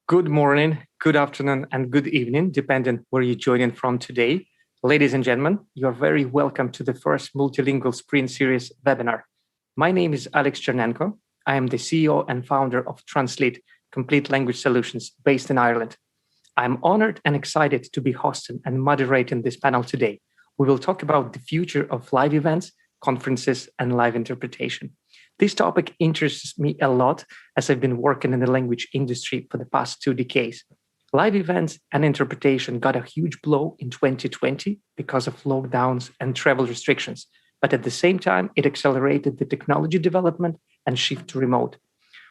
Good morning, good afternoon, and good evening, depending where you're joining from today. Ladies and gentlemen, you're very welcome to the first MultiLingual Spring Series webinar. My name is Alex Chernenko. I am the CEO and founder of TRANSLIT, Complete Language Solutions, based in Ireland. I'm honored and excited to be hosting and moderating this panel today. We will talk about the future of live events, conferences, and live interpretation. This topic interests me a lot as I've been working in the language industry for the past 2 decades. Live events and interpretation got a huge blow in 2020 because of lockdowns and travel restrictions. But at the same time, it accelerated the technology development and shift to remote.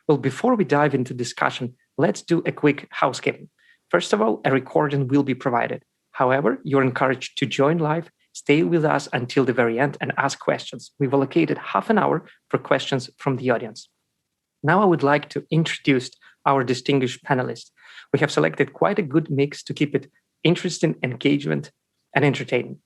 Well, before we dive into discussion, let's do a quick housekeeping. First of all, a recording will be provided. However, you're encouraged to join live. Stay with us until the very end and ask questions. We've allocated half an hour for questions from the audience. Now I would like to introduce our distinguished panelists. We have selected quite a good mix to keep it interesting, engagement, and entertaining.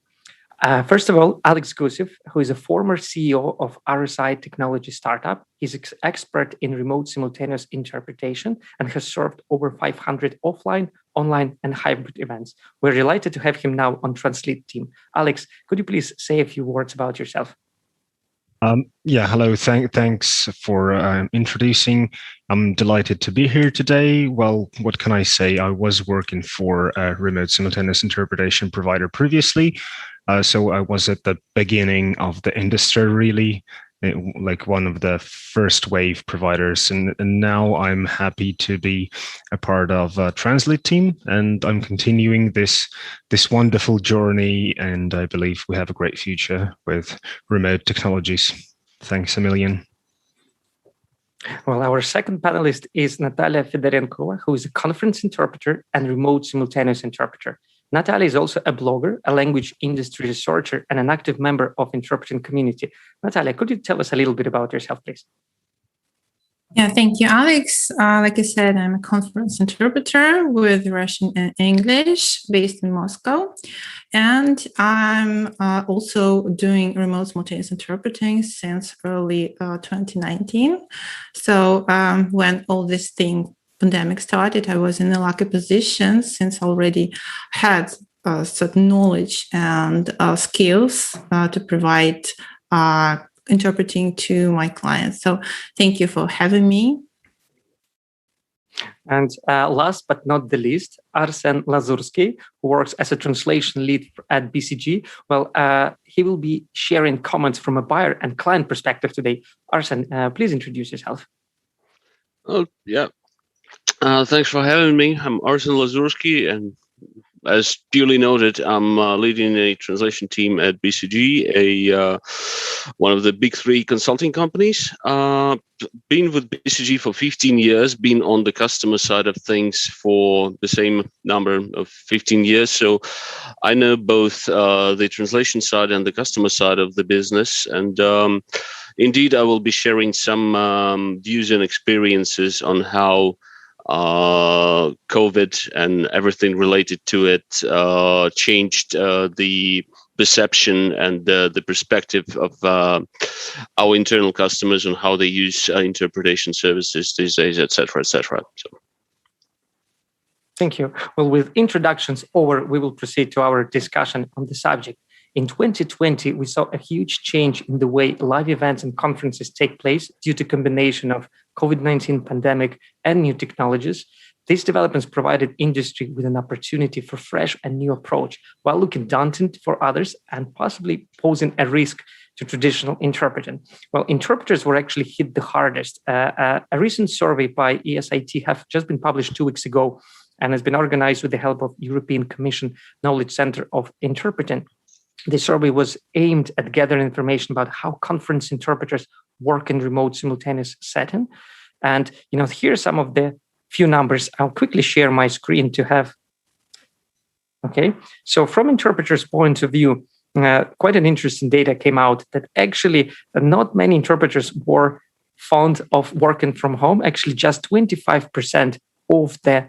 First of all, Alex Gusev, who is a former CEO of RSI technology startup. He's an expert in remote simultaneous interpretation and has served over 500 offline, online, and hybrid events. We're delighted to have him now on TRANSLIT team. Alex, could you please say a few words about yourself? Hello. Thanks for introducing. I'm delighted to be here today. Well, what can I say? I was working for a remote simultaneous interpretation provider previously. So I was at the beginning of the industry, really, like one of the first wave providers. And now I'm happy to be a part of TRANSLIT team, and I'm continuing this wonderful journey. And I believe we have a great future with remote technologies. Thanks a million. Well, our second panelist is Natalia Fedorenkova, who is a conference interpreter and remote simultaneous interpreter. Natalia is also a blogger, a language industry researcher, and an active member of interpreting community. Natalia, could you tell us a little bit about yourself, please? Yeah, thank you, Alex. Like I said, I'm a conference interpreter with Russian and English based in Moscow. And I'm also doing remote simultaneous interpreting since early 2019. So when all this pandemic started, I was in a lucky position since I already had certain knowledge and skills to provide interpreting to my clients. So thank you for having me. And last but not the least, Arsen Lazursky, who works as a translation lead at BCG. Well, he will be sharing comments from a buyer and client perspective today. Arsen, please introduce yourself. Oh, yeah. Thanks for having me. I'm Arsen Lazursky, and as duly noted, I'm leading a translation team at BCG, one of the big 3 consulting companies. Been with BCG for 15 years, been on the customer side of things for the same number of 15 years. So I know both the translation side and the customer side of the business. And indeed, I will be sharing some views and experiences on how COVID and everything related to it changed the perception and the perspective of our internal customers and how they use interpretation services these days, etc., etc. So. Thank you. Well, with introductions over, we will proceed to our discussion on the subject. In 2020, we saw a huge change in the way live events and conferences take place due to combination of COVID-19 pandemic and new technologies. These developments provided industry with an opportunity for fresh and new approach while looking daunting for others and possibly posing a risk to traditional interpreting. Well, interpreters were actually hit the hardest. A recent survey by ESIT have just been published 2 weeks ago and has been organized with the help of European Commission Knowledge Center of Interpreting. The survey was aimed at gathering information about how conference interpreters work in remote simultaneous setting. And, here are some of the few numbers. I'll quickly share my screen to have. Okay, so from interpreters' point of view, quite an interesting data came out that actually not many interpreters were fond of working from home. Actually, just 25% of the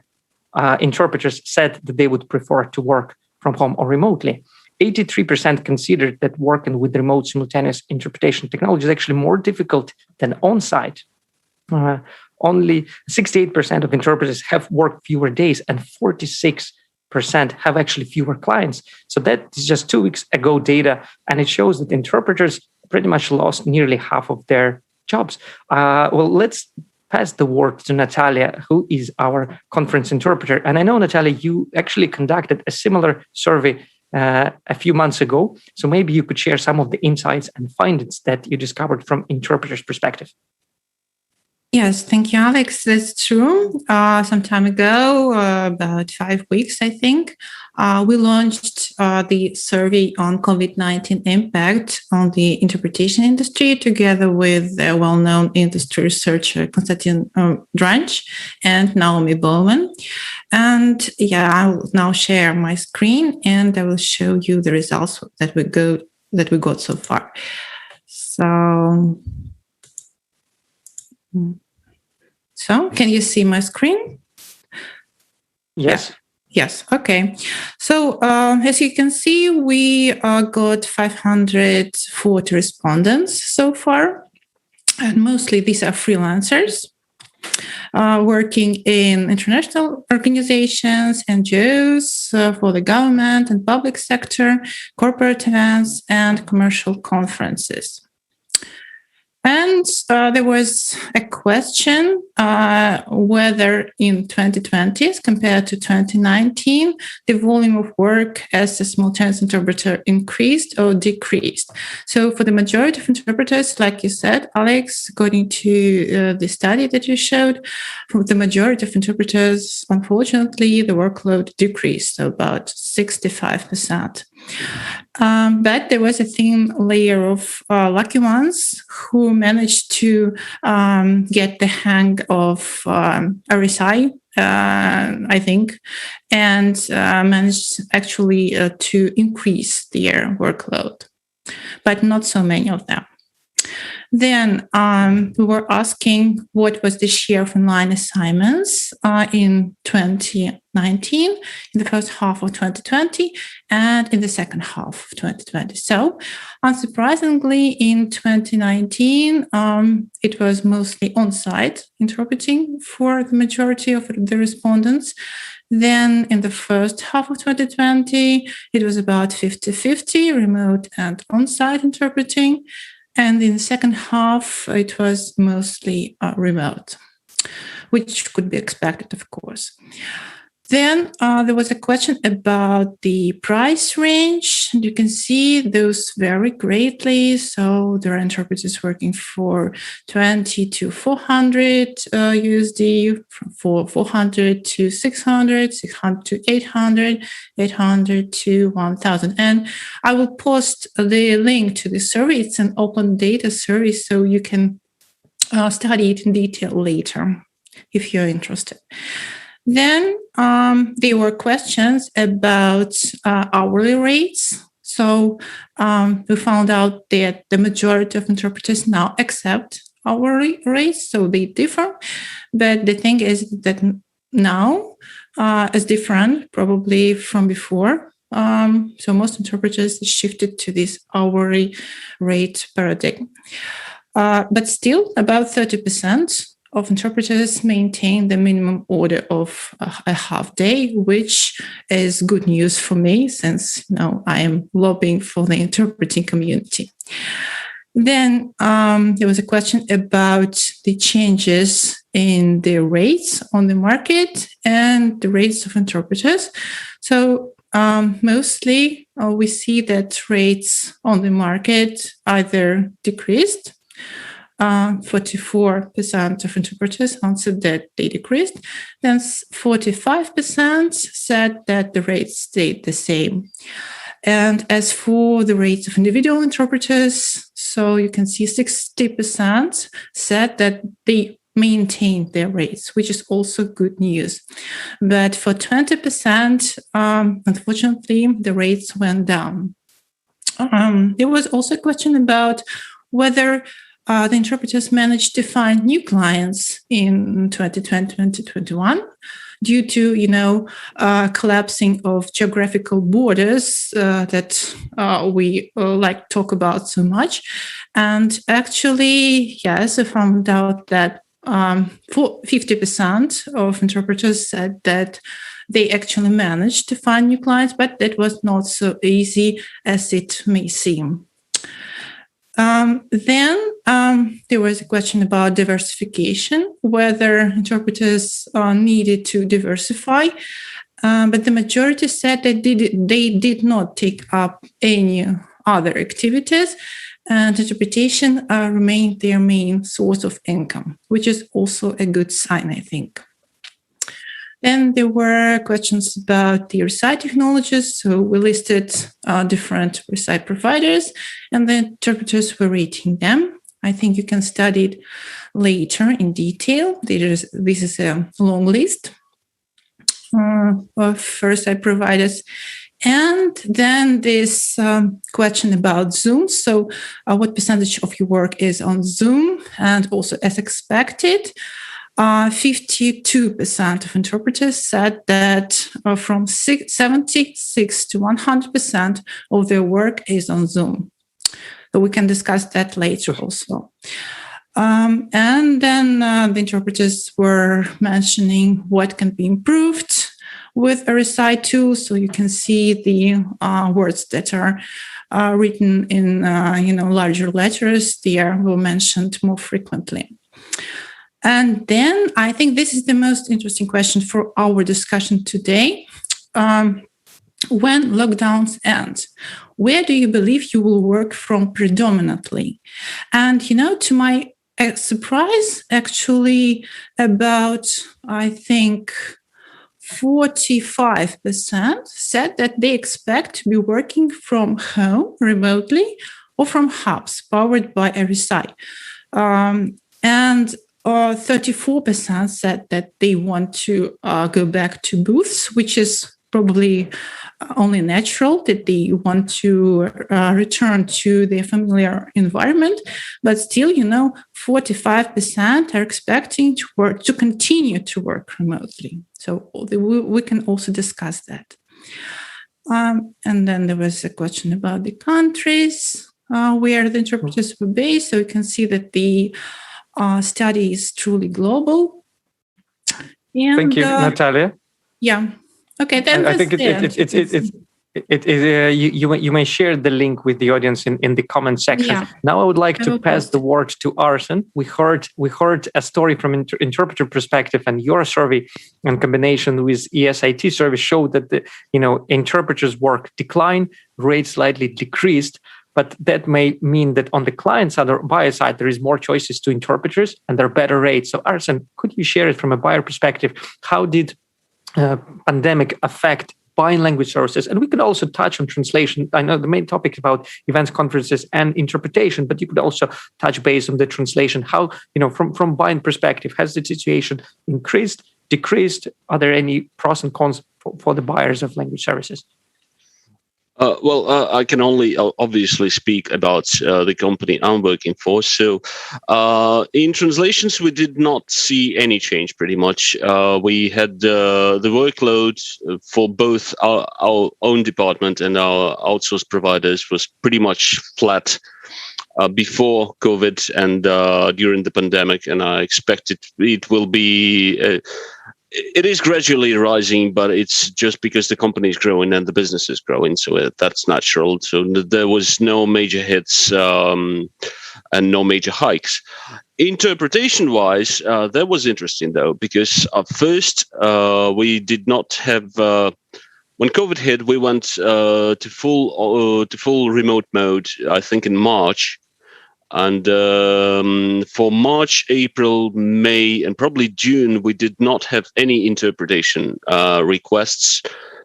interpreters said that they would prefer to work from home or remotely. 83% considered that working with remote simultaneous interpretation technology is actually more difficult than on-site. only 68% of interpreters have worked fewer days, and 46% have actually fewer clients. So that is just 2 weeks ago data, and it shows that interpreters pretty much lost nearly half of their jobs. Well, let's pass the word to Natalia, who is our conference interpreter. And I know, Natalia, you actually conducted a similar survey a few months ago. So maybe you could share some of the insights and findings that you discovered from interpreters' perspective. Yes, thank you, Alex. That's true. Some time ago, about 5 weeks, I think, we launched the survey on COVID-19 impact on the interpretation industry together with the well-known industry researcher Konstantin Dranch and Naomi Bowman. And yeah, I will now share my screen and I will show you the results that we got so far. So can you see my screen? Yes. Yeah. Yes. Okay. So as you can see, we got 540 respondents so far, and mostly these are freelancers working in international organizations, NGOs, for the government and public sector, corporate events, and commercial conferences. And there was a question whether in 2020 as compared to 2019, the volume of work as a simultaneous interpreter increased or decreased. So for the majority of interpreters, like you said, Alex, according to the study that you showed, for the majority of interpreters, unfortunately, the workload decreased, so about 65%. But there was a thin layer of lucky ones who managed to get the hang of RSI, I think, and managed actually to increase their workload, but not so many of them. Then we were asking what was the share of online assignments in 2019, in the first half of 2020, and in the second half of 2020. So, unsurprisingly, in 2019, it was mostly on-site interpreting for the majority of the respondents. Then in the first half of 2020, it was about 50-50 remote and on-site interpreting. And in the second half, it was mostly remote, which could be expected, of course. Then there was a question about the price range. And you can see those vary greatly. So there are interpreters working for 20 to 400 USD, from 400 to 600, 600 to 800, 800 to 1,000. And I will post the link to the survey. It's an open data survey, so you can study it in detail later if you're interested. Then there were questions about hourly rates. So we found out that the majority of interpreters now accept hourly rates, so they differ. But the thing is that now is different probably from before. So most interpreters shifted to this hourly rate paradigm. But still, about 30% of interpreters maintain the minimum order of a half day, which is good news for me since I am lobbying for the interpreting community. Then there was a question about the changes in the rates on the market and the rates of interpreters. So mostly we see that rates on the market either decreased. 44% of interpreters answered that they decreased. Then 45% said that the rates stayed the same. And as for the rates of individual interpreters, so you can see 60% said that they maintained their rates, which is also good news. But for 20%, unfortunately, the rates went down. There was also a question about whether the interpreters managed to find new clients in 2020, 2021 due to, collapsing of geographical borders that we talk about so much. And actually, yes, I found out that for 50% of interpreters said that they actually managed to find new clients, but that was not so easy as it may seem. Then there was a question about diversification, whether interpreters needed to diversify, but the majority said that they did not take up any other activities, and interpretation remained their main source of income, which is also a good sign, I think. Then there were questions about the RSI technologies. So we listed different RSI providers, and the interpreters were rating them. I think you can study it later in detail. This is a long list of RSI providers. And then this question about Zoom. So what percentage of your work is on Zoom? And also, as expected, 52% of interpreters said that from 76 to 100% of their work is on Zoom. So we can discuss that later also. And then the interpreters were mentioning what can be improved with RSI tool. So you can see the words that are written in larger letters. They were mentioned more frequently. And then I think this is the most interesting question for our discussion today. When lockdowns end, where do you believe you will work from predominantly? And, to my surprise, actually about, I think, 45% said that they expect to be working from home remotely or from hubs powered by RSI. And 34% said that they want to go back to booths, which is probably only natural, that they want to return to their familiar environment. But still, 45% are expecting to continue to work remotely. So we can also discuss that. And then there was a question about the countries where the interpreters were based. So you can see that the study is truly global. And, thank you, Natalia. Yeah. Okay. Then I think you may share the link with the audience in the comment section. Yeah. Now I would like to pass the word to Arsen. We heard a story from interpreter perspective, and your survey in combination with ESIT survey showed that the interpreters' work declined, rate slightly decreased. But that may mean that on the client side or buyer side, there is more choices to interpreters and there are better rates. So Arsen, could you share it from a buyer perspective? How did pandemic affect buying language services? And we could also touch on translation. I know the main topic is about events, conferences, and interpretation, but you could also touch base on the translation. How, from buying perspective, has the situation increased, decreased? Are there any pros and cons for the buyers of language services? I can only obviously speak about the company I'm working for. So in translations, we did not see any change pretty much. We had the workload for both our own department and our outsourced providers was pretty much flat before COVID and during the pandemic. And I expect it will be... It is gradually rising, but it's just because the company is growing and the business is growing. So that's natural. So there was no major hits and no major hikes. Interpretation-wise, that was interesting, though, because at first we did not have... when COVID hit, we went to full remote mode, I think, in March. And for March, April, May, and probably June, we did not have any interpretation requests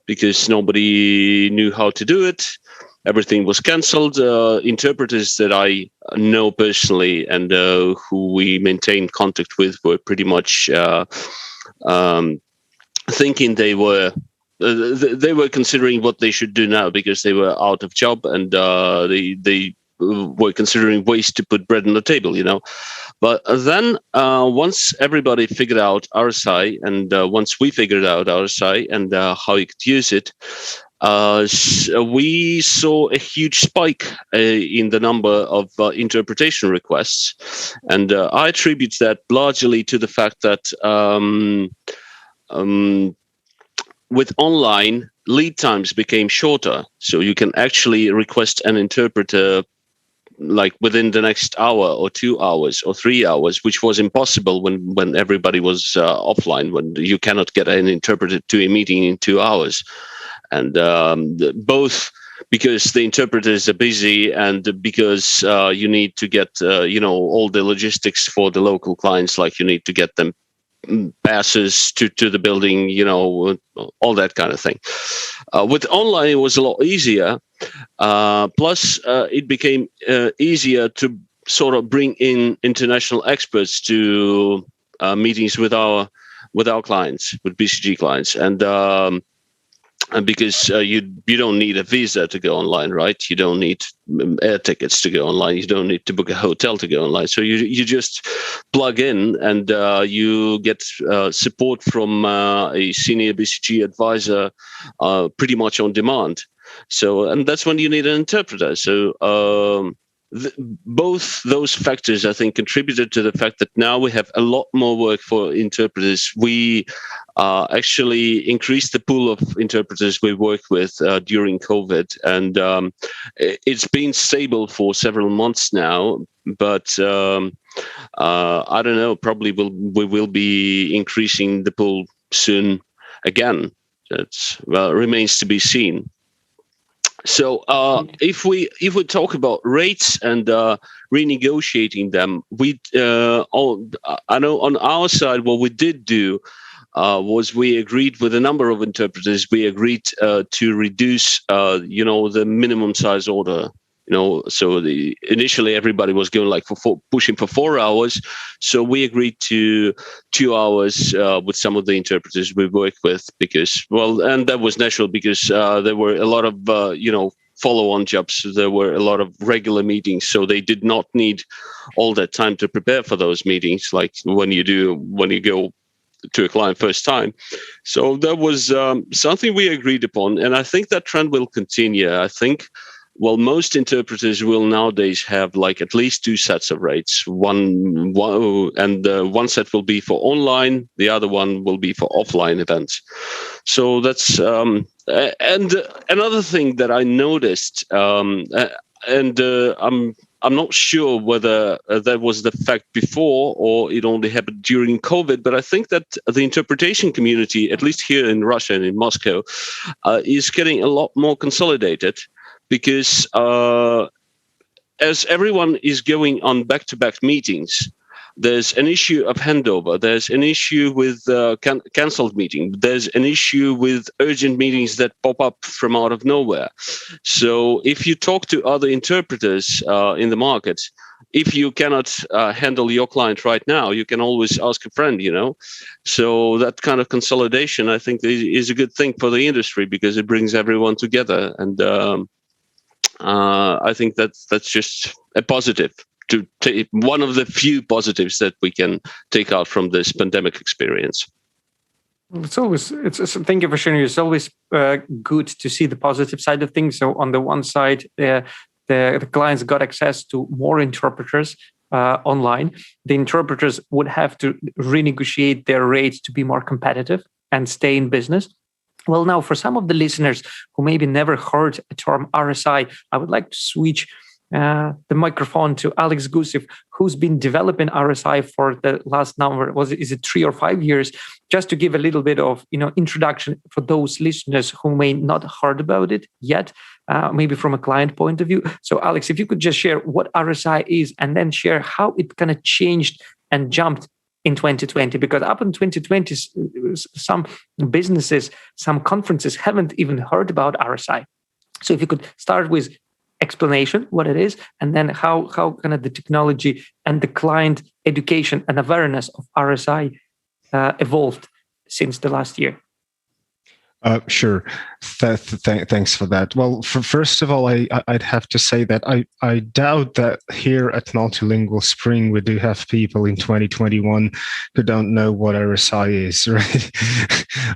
because nobody knew how to do it. Everything was cancelled. Interpreters that I know personally and who we maintain contact with were pretty much thinking they were considering what they should do now because they were out of job and they were considering ways to put bread on the table, But then once everybody figured out RSI and once we figured out RSI and how you could use it, we saw a huge spike in the number of interpretation requests. And I attribute that largely to the fact that with online, lead times became shorter. So you can actually request an interpreter like within the next hour or 2 hours or 3 hours, which was impossible when everybody was offline, when you cannot get an interpreter to a meeting in 2 hours. And both because the interpreters are busy and because you need to get, all the logistics for the local clients, like you need to get them passes to the building, all that kind of thing. With online, it was a lot easier. Plus, it became easier to sort of bring in international experts to meetings with our clients, with BCG clients, and because you don't need a visa to go online, right? You don't need air tickets to go online. You don't need to book a hotel to go online. So you just plug in and you get support from a senior BCG advisor pretty much on demand. So, and that's when you need an interpreter. So both those factors, I think, contributed to the fact that now we have a lot more work for interpreters. We actually increased the pool of interpreters we work with during COVID, and it's been stable for several months now. But I don't know, probably we will be increasing the pool soon again. It remains to be seen. So if we talk about rates and renegotiating them, I know on our side what we did do was we agreed with a number of interpreters. We agreed to reduce, the minimum size order. So initially everybody was going like pushing for 4 hours. So we agreed to 2 hours with some of the interpreters we work with and that was natural because there were a lot of, follow-on jobs. There were a lot of regular meetings. So they did not need all that time to prepare for those meetings, like when you go to a client first time. So that was something we agreed upon. And I think that trend will continue. I think, most interpreters will nowadays have like at least 2 sets of rates. One one set will be for online, the other one will be for offline events. So that's and another thing that I noticed, I'm not sure whether that was the fact before or it only happened during COVID, but I think that the interpretation community, at least here in Russia and in Moscow, is getting a lot more consolidated. Because as everyone is going on back-to-back meetings, there's an issue of handover. There's an issue with cancelled meeting. There's an issue with urgent meetings that pop up from out of nowhere. So if you talk to other interpreters in the market, if you cannot handle your client right now, you can always ask a friend, So that kind of consolidation, I think, is a good thing for the industry because it brings everyone together. And I think that's just a positive, to take one of the few positives that we can take out from this pandemic experience. Thank you for sharing. It's always good to see the positive side of things. So on the one side, the clients got access to more interpreters online. The interpreters would have to renegotiate their rates to be more competitive and stay in business. Well, now, for some of the listeners who maybe never heard the term RSI, I would like to switch the microphone to Alex Gusev, who's been developing RSI for the last is it 3 or 5 years? Just to give a little bit of introduction for those listeners who may not have heard about it yet, maybe from a client point of view. So, Alex, if you could just share what RSI is and then share how it kind of changed and jumped in 2020, because up in 2020, some businesses, some conferences haven't even heard about RSI. So if you could start with explanation, what it is, and then how kind of the technology and the client education and awareness of RSI evolved since the last year. Sure. Thanks for that. Well, first of all, I'd have to say that I doubt that here at Multilingual Spring we do have people in 2021 who don't know what RSI is, right?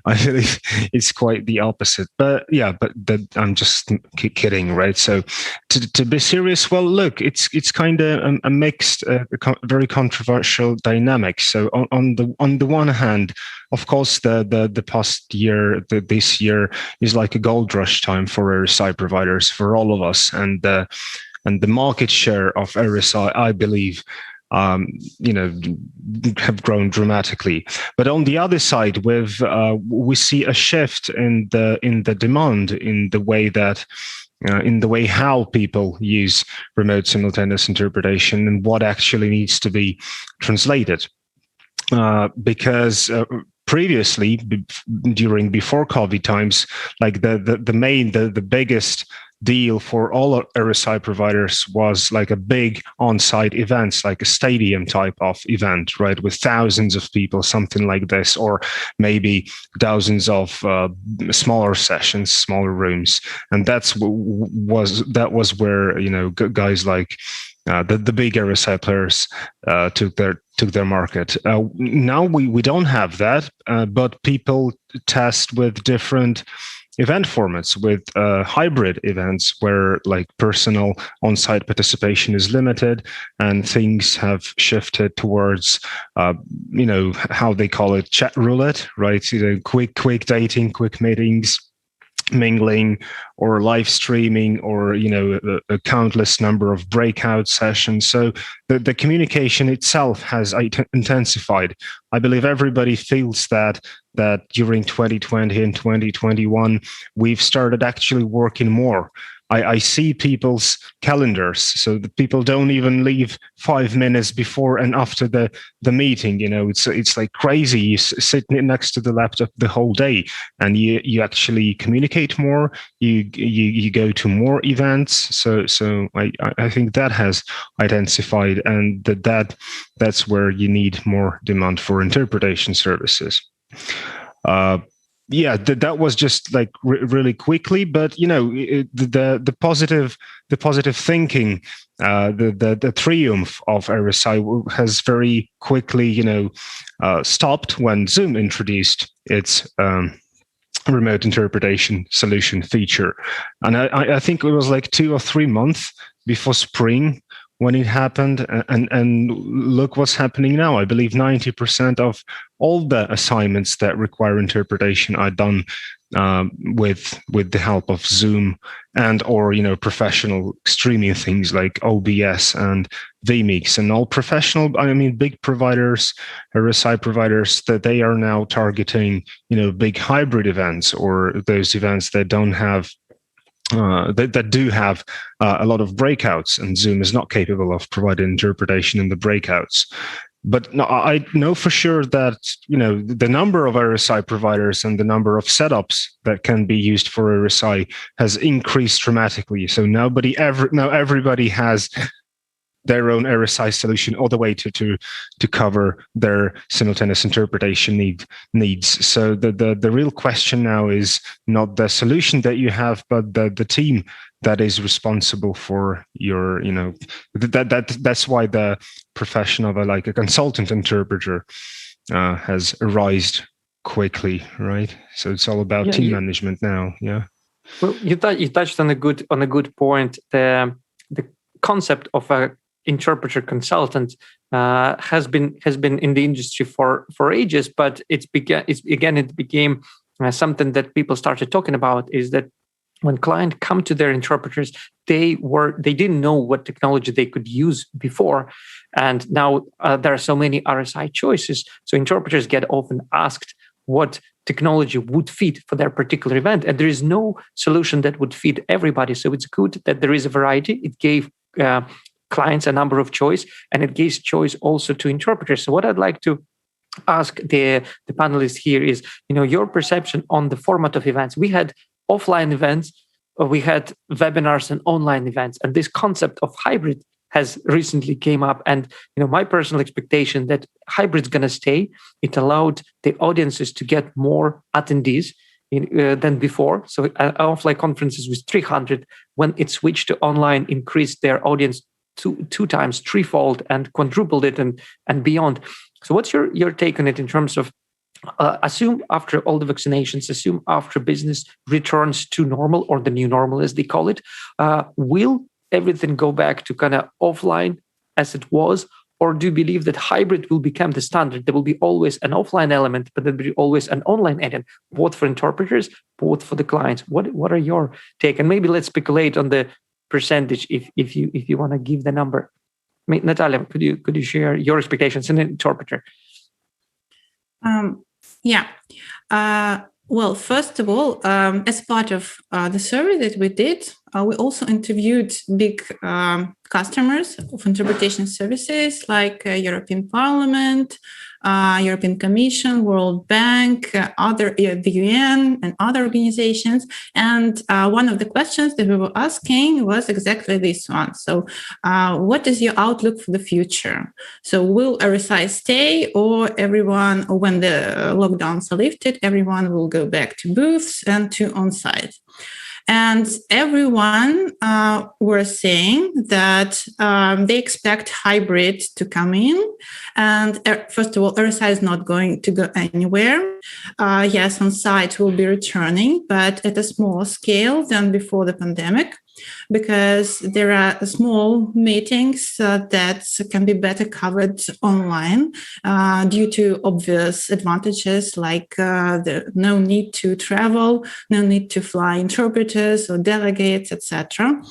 I believe it's quite the opposite. But yeah, I'm just kidding, right? So to be serious, well, look, it's kind of a mixed, very controversial dynamic. So on the one hand, of course, the past year, this year is like a gold rush time for RSI providers, for all of us, and the market share of RSI, I believe, have grown dramatically. But on the other side, we see a shift in the demand, in the way that. In the way how people use remote simultaneous interpretation and what actually needs to be translated. Because previously, before COVID times, like the biggest deal for all RSI providers was like a big on-site events, like a stadium type of event, right, with thousands of people, something like this, or maybe dozens of smaller sessions, smaller rooms, and that was where guys like the big RSI players took their market. Now we don't have that, but people test with different event formats, with hybrid events where like personal on-site participation is limited, and things have shifted towards how they call it, chat roulette, right? Quick dating, quick meetings, mingling, or live streaming, or a countless number of breakout sessions. So the communication itself has intensified. I believe everybody feels that during 2020 and 2021 we've started actually working more. I see people's calendars, so the people don't even leave 5 minutes before and after the meeting. It's like crazy. You sit next to the laptop the whole day, and you actually communicate more. You go to more events. So I think that has intensified, and that's where you need more demand for interpretation services. Yeah, that was just like really quickly, but the positive thinking, the triumph of RSI has very quickly stopped when Zoom introduced its remote interpretation solution feature, and I think it was like 2 or 3 months before spring when it happened, and look what's happening now. I believe 90% of all the assignments that require interpretation are done with the help of Zoom and or professional streaming things like OBS and vMix, and all professional, big providers, RSI providers, that they are now targeting big hybrid events, or those events that don't have that do have a lot of breakouts, and Zoom is not capable of providing interpretation in the breakouts. But no, I know for sure that the number of RSI providers and the number of setups that can be used for RSI has increased dramatically. So now everybody has their own RSI solution all the way to cover their simultaneous interpretation needs. So the real question now is not the solution that you have, but the team that is responsible for your, that's why the profession of a consultant interpreter has arisen quickly, right? So it's all about team management now. Yeah. Well, you touched on a good point. The concept of a interpreter consultant has been in the industry for ages, but it became something that people started talking about. Is that when clients come to their interpreters, they didn't know what technology they could use before, and now there are so many RSI choices. So interpreters get often asked what technology would fit for their particular event, and there is no solution that would fit everybody. So it's good that there is a variety. It gave clients a number of choice, and it gives choice also to interpreters. So what I'd like to ask the panelists here is, your perception on the format of events. We had offline events, we had webinars and online events, and this concept of hybrid has recently came up. And my personal expectation that hybrid's going to stay. It allowed the audiences to get more attendees. than before. So offline conferences with 300, when it switched to online, increased their audience two times, threefold, and quadrupled it and beyond. So what's your take on it in terms of assume after all the vaccinations, assume after business returns to normal, or the new normal as they call it, will everything go back to kind of offline as it was? Or do you believe that hybrid will become the standard? There will be always an offline element, but there will be always an online element, both for interpreters, both for the clients. What are your take? And maybe let's speculate on the percentage if you want to give the number. I mean, Natalia, could you share your expectations as an interpreter? Well, first of all, as part of the survey that we did, we also interviewed big customers of interpretation services like European Parliament, European Commission, World Bank, the UN, and other organizations. And one of the questions that we were asking was exactly this one. So, what is your outlook for the future? So, will RSI stay, or everyone, or when the lockdowns are lifted, everyone will go back to booths and to on-site? And everyone were saying that they expect hybrid to come in. And first of all, RSI is not going to go anywhere. Yes, on-site will be returning, but at a smaller scale than before the pandemic, because there are small meetings that can be better covered online due to obvious advantages like no need to travel, no need to fly interpreters or delegates, etc.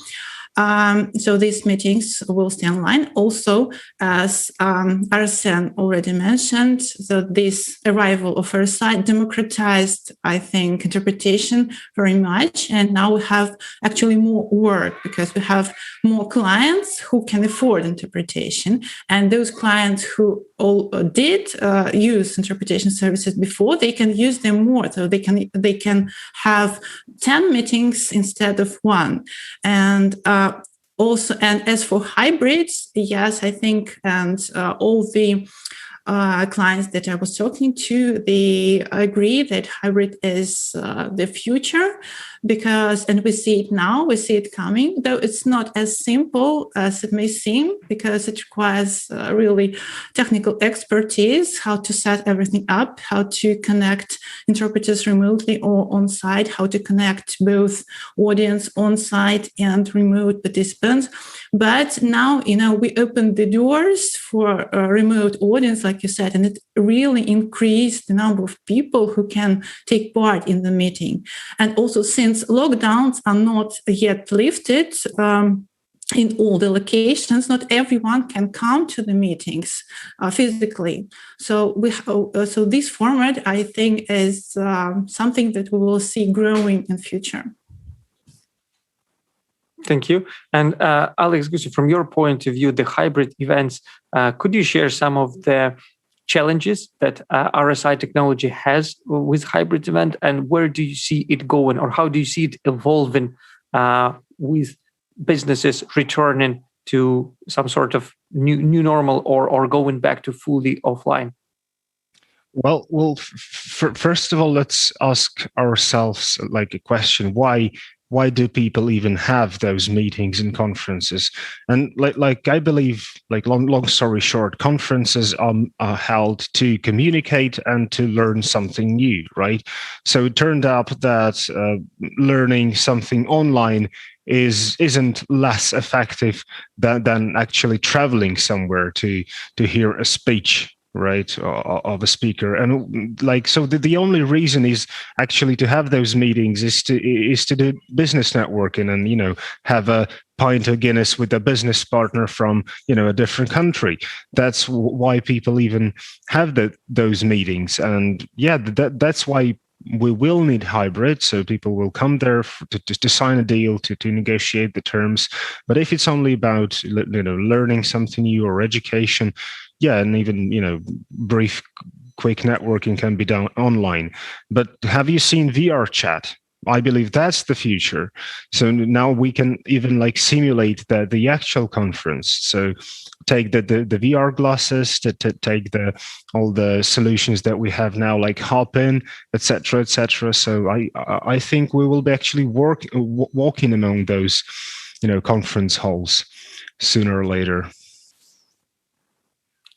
So these meetings will stay online. Also, as Arsen already mentioned, so this arrival of RSI democratized, I think, interpretation very much. And now we have actually more work because we have more clients who can afford interpretation. And those clients who all did use interpretation services before, they can use them more. So they can have 10 meetings instead of one. And also, and as for hybrids, yes, I think, and all the clients that I was talking to, they agree that hybrid is the future, because, and we see it now, we see it coming, though it's not as simple as it may seem, because it requires really technical expertise, how to set everything up, how to connect interpreters remotely or on-site, how to connect both audience on-site and remote participants. But now, we opened the doors for a remote audience, like you said, and it really increased the number of people who can take part in the meeting. And also, since lockdowns are not yet lifted in all the locations, not everyone can come to the meetings physically. So so this format, I think, is something that we will see growing in future. Thank you. And Alex, Gusev, from your point of view, the hybrid events, could you share some of the challenges that RSI technology has with hybrid event, and where do you see it going, or how do you see it evolving with businesses returning to some sort of new normal or going back to fully offline? Well, first of all, let's ask ourselves like a question: why do people even have those meetings and conferences? And like I believe, like long story short, conferences are held to communicate and to learn something new, right? So it turned out that learning something online isn't less effective than actually traveling somewhere to hear a speech, right, of a speaker. And like, so the only reason is actually to have those meetings is to do business networking and have a pint of Guinness with a business partner from a different country. That's why people even have those meetings. And yeah, that's why we will need hybrid, so people will come there to sign a deal, to negotiate the terms. But if it's only about learning something new or education, yeah, and even brief, quick networking can be done online. But have you seen VR chat? I believe that's the future. So now we can even like simulate the actual conference. So take the VR glasses, to take all the solutions that we have now, like Hopin, etc., etc. So I think we will be actually walking among those, conference halls sooner or later.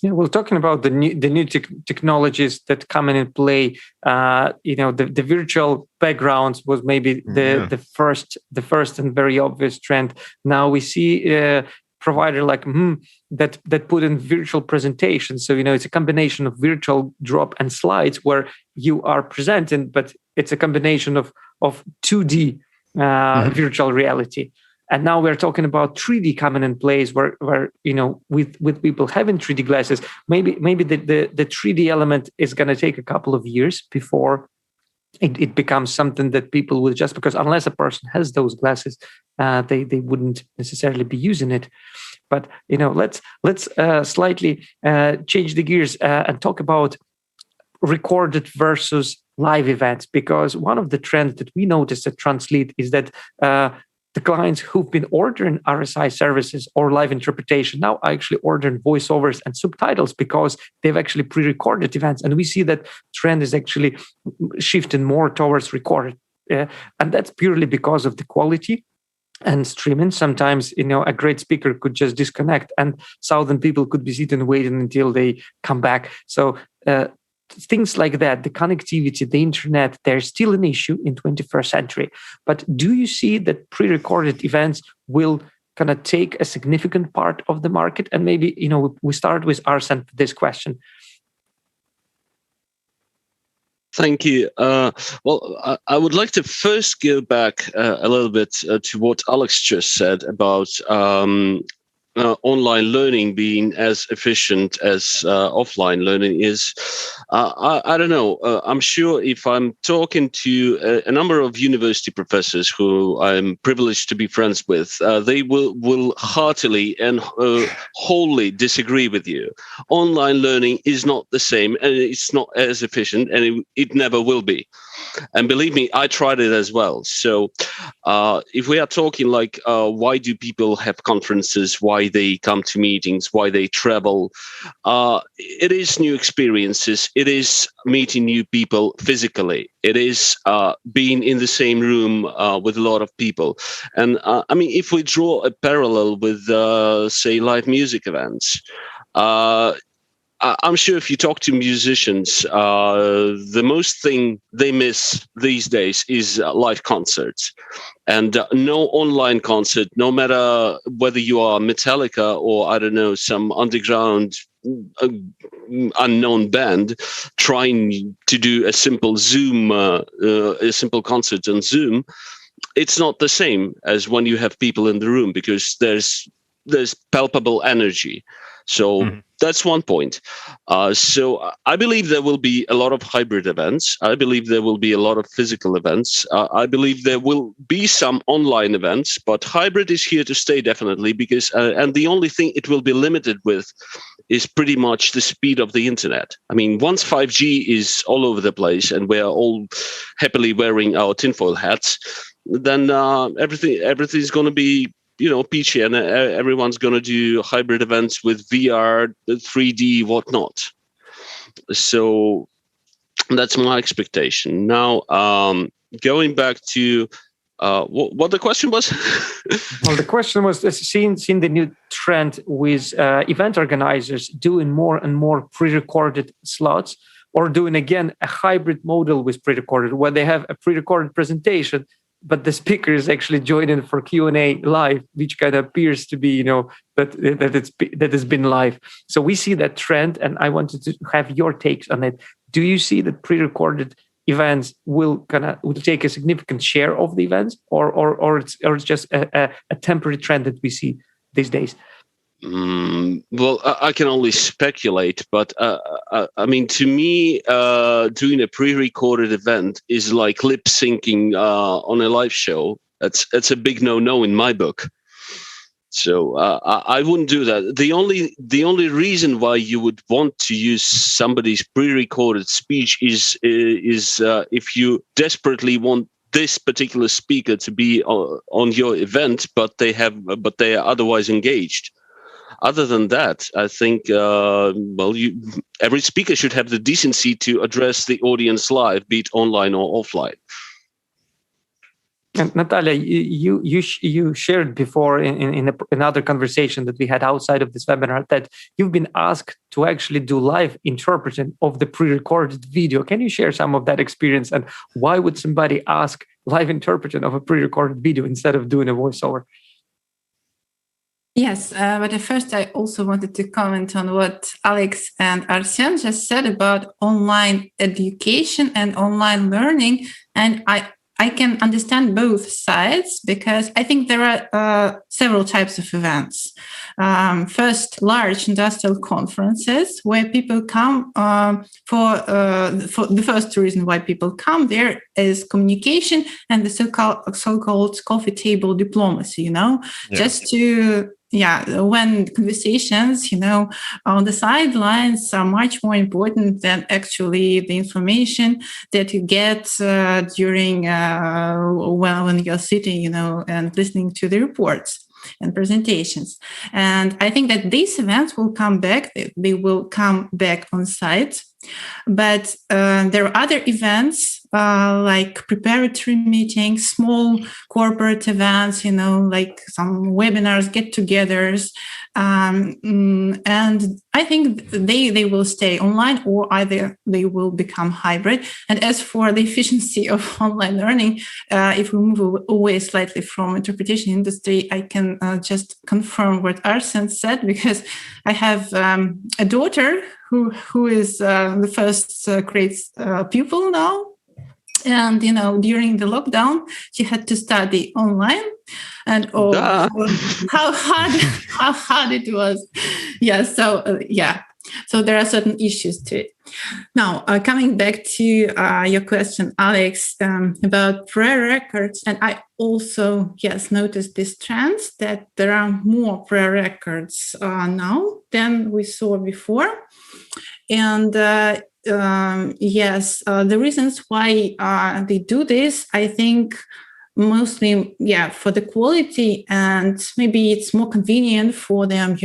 Yeah, we're talking about the new technologies that come in and play. The virtual backgrounds was maybe the first and very obvious trend. Now we see a provider like that put in virtual presentations. So it's a combination of virtual drop and slides where you are presenting, but it's a combination of 2D virtual reality. And now we're talking about 3D coming in place where with people having 3D glasses, maybe the 3D element is going to take a couple of years before it becomes something that people will just, because unless a person has those glasses, they wouldn't necessarily be using it. But let's slightly change the gears and talk about recorded versus live events, because one of the trends that we noticed at TRANSLIT is that the clients who've been ordering RSI services or live interpretation now are actually ordering voiceovers and subtitles because they've actually pre-recorded events. And we see that trend is actually shifting more towards recorded. And that's purely because of the quality and streaming. Sometimes, a great speaker could just disconnect and 1,000 people could be sitting waiting until they come back. So things like that, the connectivity, the internet, they're still an issue in 21st century. But do you see that pre-recorded events will kind of take a significant part of the market? And maybe, we start with Arsen for this question. Thank you. Well, I would like to first go back a little bit to what Alex just said about online learning being as efficient as offline learning is. I don't know. I'm sure if I'm talking to a number of university professors who I'm privileged to be friends with, they will heartily and wholly disagree with you. Online learning is not the same, and it's not as efficient, and it never will be. And believe me, I tried it as well. So if we are talking like why do people have conferences, why they come to meetings, why they travel, it is new experiences. It is meeting new people physically. It is being in the same room with a lot of people. And if we draw a parallel with, say, live music events, I'm sure if you talk to musicians, the most thing they miss these days is live concerts. And no online concert, no matter whether you are Metallica or, I don't know, some underground unknown band trying to do a simple Zoom, a simple concert on Zoom, it's not the same as when you have people in the room, because there's palpable energy. So that's one point. So I believe there will be a lot of hybrid events. I believe there will be a lot of physical events. I believe there will be some online events, but hybrid is here to stay definitely, because and the only thing it will be limited with is pretty much the speed of the internet. I mean, once 5G is all over the place and we're all happily wearing our tinfoil hats, then everything's going to be peachy, and everyone's going to do hybrid events with VR, 3D, whatnot. So that's my expectation. Now, going back to what the question was? Well, the question was seeing the new trend with event organizers doing more and more pre-recorded slots, or doing, again, a hybrid model with pre-recorded, where they have a pre-recorded presentation, but the speaker is actually joining for Q&A live, which kind of appears to be, that has been live. So we see that trend, and I wanted to have your takes on it. Do you see that pre-recorded events will take a significant share of the events, or it's just a temporary trend that we see these days? Well, I can only speculate, but to me, doing a pre-recorded event is like lip syncing on a live show. It's a big no-no in my book. So I wouldn't do that. The only reason why you would want to use somebody's pre-recorded speech is if you desperately want this particular speaker to be on your event, but they are otherwise engaged. Other than that, I think every speaker should have the decency to address the audience live, be it online or offline. And Natalia, you shared before in another conversation that we had outside of this webinar that you've been asked to actually do live interpreting of the pre-recorded video. Can you share some of that experience, and why would somebody ask live interpreting of a pre-recorded video instead of doing a voiceover? Yes, but at first I also wanted to comment on what Alex and Arsen just said about online education and online learning. And I can understand both sides, because I think there are several types of events. First, large industrial conferences where people come for the first reason why people come there is communication and the so-called coffee table diplomacy, just to when conversations, on the sidelines are much more important than actually the information that you get during when you're sitting, and listening to the reports and presentations. And I think that these events will come back. They will come back on site. But there are other events like preparatory meetings, small corporate events, like some webinars, get-togethers. And I think they will stay online, or either they will become hybrid. And as for the efficiency of online learning, if we move away slightly from interpretation industry, I can just confirm what Arsen said, because I have a daughter who is the first grade pupil now. And, during the lockdown, she had to study online. And how hard it was. Yeah, so there are certain issues to it. Now, coming back to your question, Alex, about prayer records, and I also, noticed this trend that there are more prayer records now than we saw before. And the reasons why they do this, I think, mostly, for the quality, and maybe it's more convenient for them,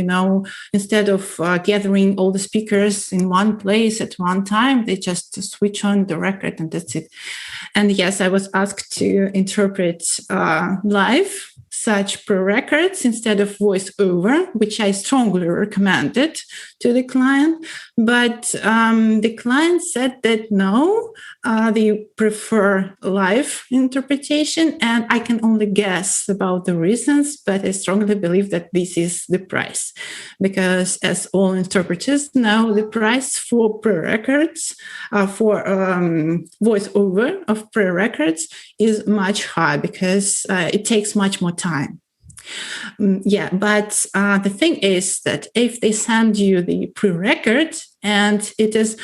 instead of gathering all the speakers in one place at one time, they just switch on the record and that's it. And yes, I was asked to interpret live such pre-records instead of voiceover, which I strongly recommended to the client. But the client said that no, they prefer live interpretation, and I can only guess about the reasons, but I strongly believe that this is the price. Because as all interpreters know, the price for pre-records, for voiceover of pre-records is much higher, because it takes much more time. But the thing is that if they send you the pre-record and it is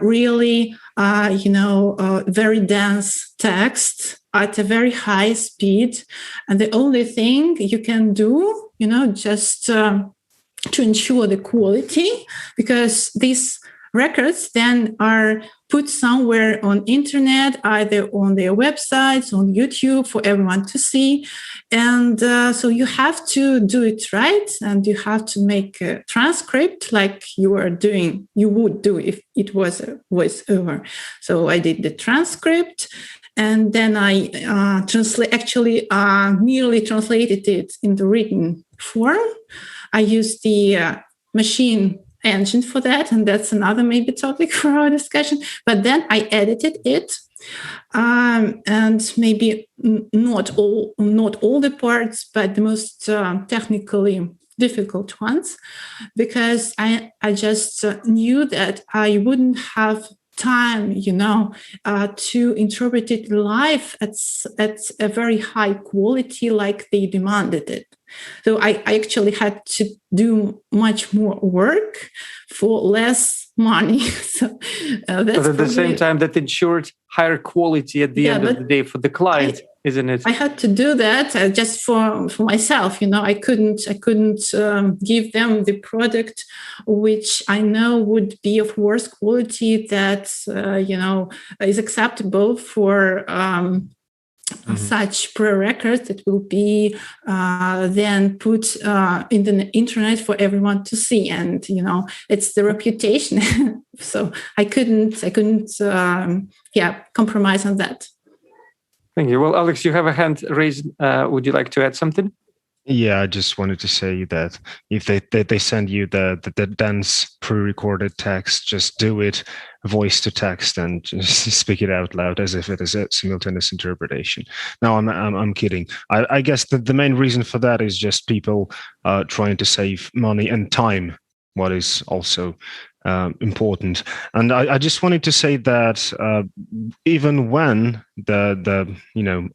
really, very dense text at a very high speed, and the only thing you can do, just to ensure the quality, because these records then are put somewhere on internet, either on their websites, on YouTube, for everyone to see. And so you have to do it right, and you have to make a transcript like you would do if it was a voiceover. So I did the transcript, and then I merely translated it in the written form. I used the machine engine for that, and that's another maybe topic for our discussion. But then I edited it, and maybe not all the parts, but the most technically difficult ones, because I just knew that I wouldn't have time, to interpret it live at a very high quality like they demanded it. So I actually had to do much more work for less money. So that's at the same time that ensured higher quality at the end of the day for the client, isn't it? I had to do that just for myself. I couldn't give them the product which I know would be of worse quality that is acceptable for such prerequisites that will be then put in the internet for everyone to see, and it's the reputation. So I couldn't compromise on that. Thank you. Well, Alex, you have a hand raised. Would you like to add something? Yeah, I just wanted to say that if they send you the dense pre-recorded text, just do it voice to text and just speak it out loud as if it is a simultaneous interpretation. No, I'm kidding. I guess the main reason for that is just people trying to save money and time, what is also important. And I just wanted to say that even when the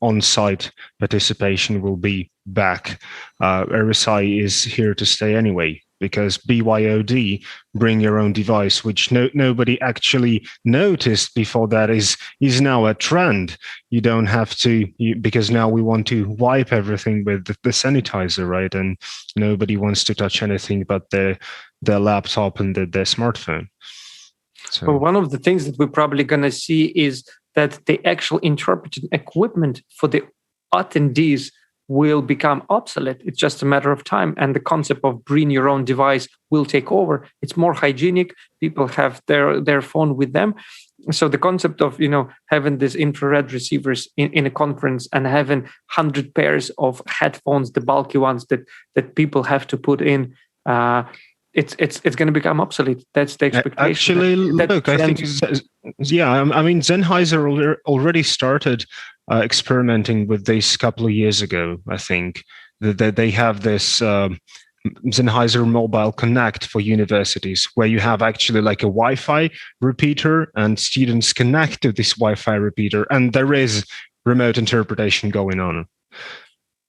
on-site participation will be back, RSI is here to stay anyway, because BYOD, bring your own device, which nobody actually noticed before that, is now a trend. You don't have to, because now we want to wipe everything with the sanitizer, right? And nobody wants to touch anything but their laptop and their smartphone. So, well, one of the things that we're probably going to see is that the actual interpreting equipment for the attendees will become obsolete. It's just a matter of time. And the concept of bring your own device will take over. It's more hygienic. People have their phone with them. So the concept of, having these infrared receivers in a conference and having 100 pairs of headphones, the bulky ones that people have to put in, it's going to become obsolete. That's the expectation. Actually, look, I think, Sennheiser already started experimenting with this a couple of years ago. I think that they have this Sennheiser Mobile Connect for universities, where you have actually like a Wi-Fi repeater, and students connect to this Wi-Fi repeater, and there is remote interpretation going on.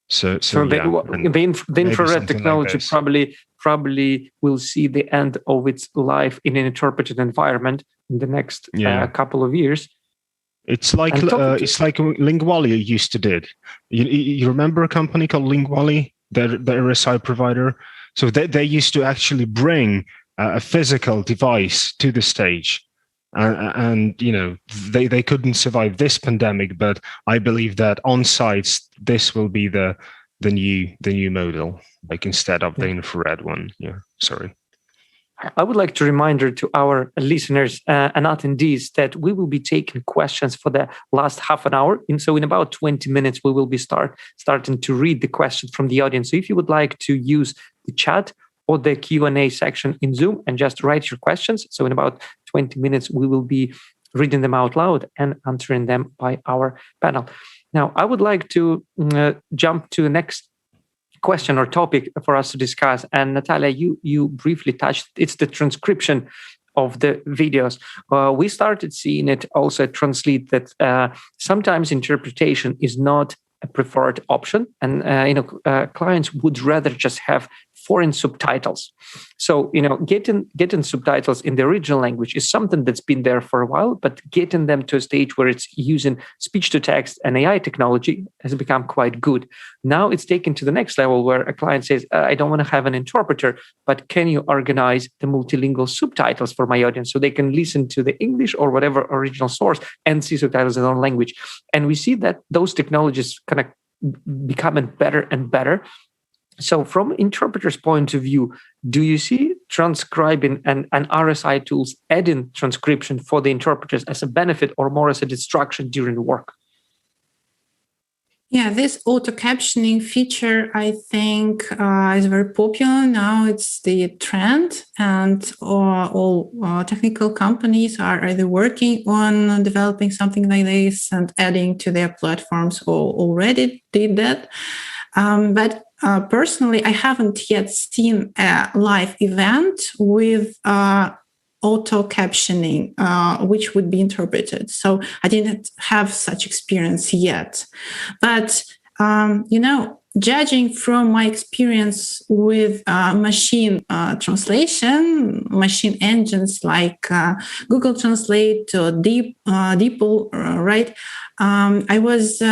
So the infrared technology probably will see the end of its life in an interpreted environment in the next couple of years. It's like Linguali used to did. You remember a company called Linguali, the RSI provider? So they used to actually bring a physical device to the stage. And they couldn't survive this pandemic, but I believe that on sites this will be the new model, like instead of the infrared one. Yeah, sorry. I would like to remind to our listeners and attendees that we will be taking questions for the last half an hour. And so in about 20 minutes, we will be starting to read the questions from the audience. So if you would like to use the chat or the Q&A section in Zoom and just write your questions. So in about 20 minutes, we will be reading them out loud and answering them by our panel. Now, I would like to jump to the next question or topic for us to discuss. And Natalia, you briefly touched, it's the transcription of the videos. We started seeing it also at TRANSLIT that sometimes interpretation is not a preferred option, and clients would rather just have foreign subtitles. So getting subtitles in the original language is something that's been there for a while, but getting them to a stage where it's using speech to text and AI technology has become quite good. Now it's taken to the next level where a client says, I don't want to have an interpreter, but can you organize the multilingual subtitles for my audience so they can listen to the English or whatever original source and see subtitles in their own language? And we see that those technologies kind of becoming better and better. So from interpreter's point of view, do you see transcribing and RSI tools adding transcription for the interpreters as a benefit or more as a distraction during the work? Yeah, this auto-captioning feature, I think, is very popular. Now it's the trend, and all technical companies are either working on developing something like this and adding to their platforms, or already did that. But personally, I haven't yet seen a live event with auto-captioning, which would be interpreted. So I didn't have such experience yet. But, judging from my experience with machine translation, machine engines like Google Translate or DeepL, right? I was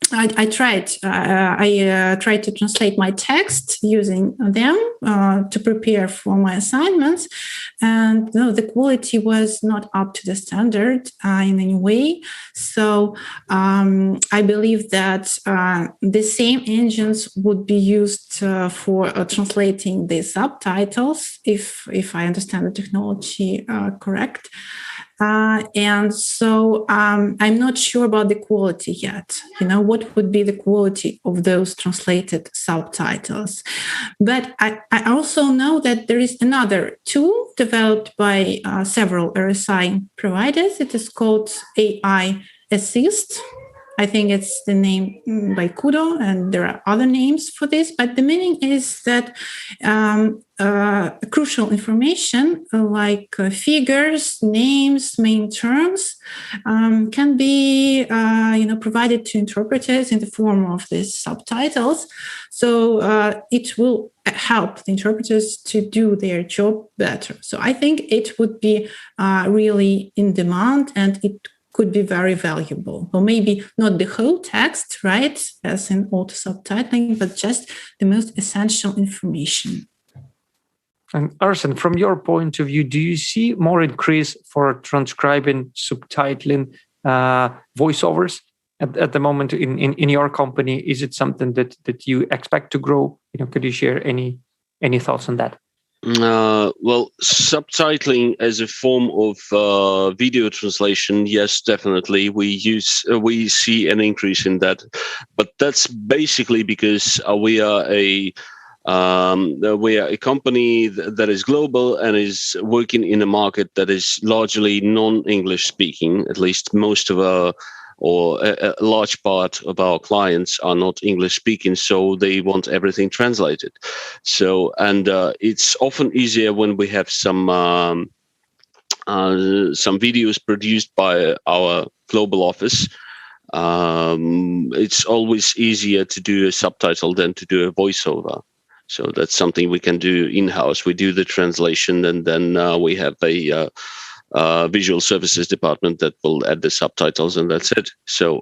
I tried. I tried to translate my text using them to prepare for my assignments, and no, the quality was not up to the standard in any way. So I believe that the same engines would be used for translating the subtitles, if I understand the technology correct. And so I'm not sure about the quality yet. What would be the quality of those translated subtitles? But I also know that there is another tool developed by several RSI providers. It is called AI Assist. I think it's the name by Kudo, and there are other names for this. But the meaning is that crucial information like figures, names, main terms can be provided to interpreters in the form of these subtitles. So it will help the interpreters to do their job better. So I think it would be really in demand, and it could be very valuable. Or maybe not the whole text, right, as in auto subtitling, but just the most essential information. And Arsen, from your point of view, do you see more increase for transcribing, subtitling voiceovers at the moment in your company? Is it something that you expect to grow? Could you share any thoughts on that? Well, subtitling as a form of video translation, yes, definitely. We see an increase in that, but that's basically because we are a company that is global and is working in a market that is largely non-English speaking. At least most of our, or a large part of our clients are not English speaking, so they want everything translated. So, and it's often easier when we have some videos produced by our global office. It's always easier to do a subtitle than to do a voiceover. So that's something we can do in-house. We do the translation, and then we have a visual services department that will add the subtitles, and that's it. So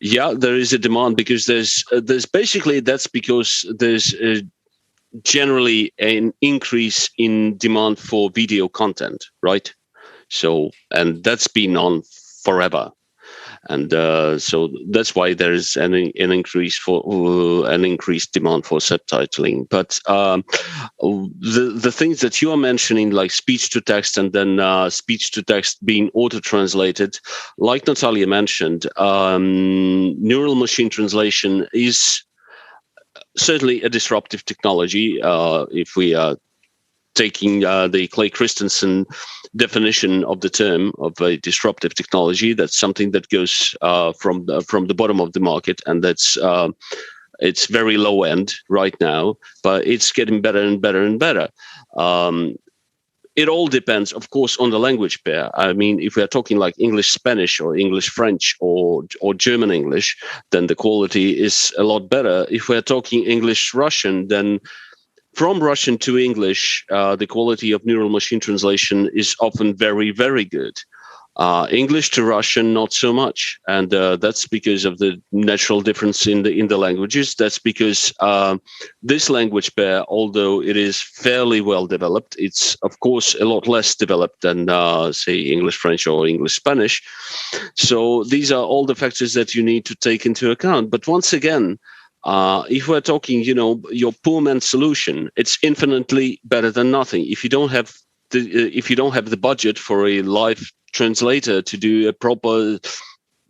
yeah, there is a demand because there's basically, that's because there's generally an increase in demand for video content, right? So, and that's been on forever. And so that's why there is an increased demand for subtitling. But the things that you are mentioning, like speech to text and then speech to text being auto-translated, like Natalia mentioned, neural machine translation is certainly a disruptive technology. If we are taking the Clay Christensen definition of the term of a disruptive technology, that's something that goes from the bottom of the market, and that's it's very low end right now, but it's getting better and better and better. It all depends, of course, on the language pair. I mean, if we are talking like English Spanish or English French or German English, then the quality is a lot better. If we're talking English Russian, then from Russian to English, the quality of neural machine translation is often very, very good. English to Russian, not so much, and that's because of the natural difference in the languages. That's because this language pair, although it is fairly well developed, it's of course a lot less developed than say English French or English Spanish. So these are all the factors that you need to take into account. But once again, if we're talking, your poor man's solution, it's infinitely better than nothing. If you don't have the budget for a live translator to do a proper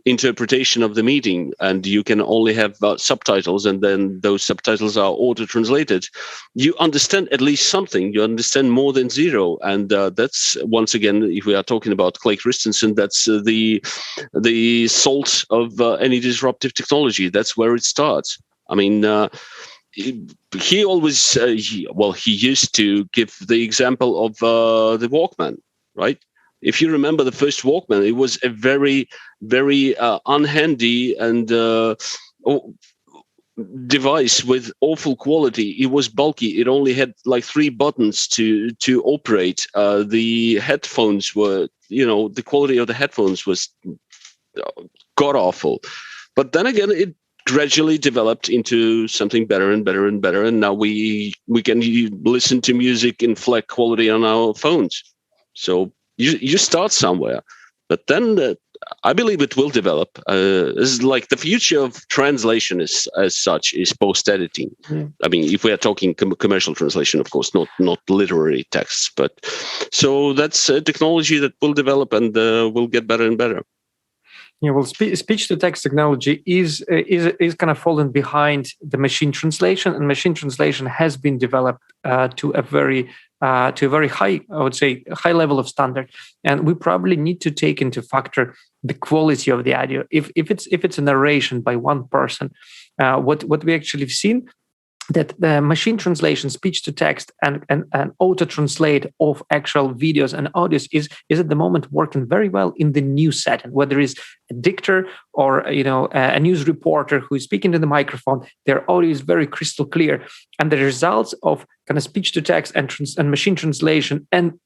interpretation of the meeting, and you can only have subtitles, and then those subtitles are auto-translated, you understand at least something. You understand more than zero, and that's, once again, if we are talking about Clay Christensen, that's the salt of any disruptive technology. That's where it starts. I mean, he always, he used to give the example of the Walkman, right? If you remember the first Walkman, it was a very, very unhandy and device with awful quality. It was bulky. It only had like 3 buttons to operate. The headphones were, the quality of the headphones was god awful. But then again, it gradually developed into something better and better and better. And now we can listen to music in FLAC quality on our phones. So you start somewhere, but then I believe it will develop. It's like the future of translation is, as such, is post-editing. Yeah. I mean, if we are talking commercial translation, of course, not literary texts, but so that's a technology that will develop and will get better and better. Yeah, well, speech-to-text technology is kind of fallen behind the machine translation, and machine translation has been developed to a very high, I would say, high level of standard. And we probably need to take into factor the quality of the audio. If it's a narration by one person, what we actually have seen, that the machine translation, speech to text, and auto translate of actual videos and audios is at the moment working very well in the news setting. Whether it's a dictator or a news reporter who is speaking to the microphone, their audio is very crystal clear, and the results of kind of speech to text and machine translation and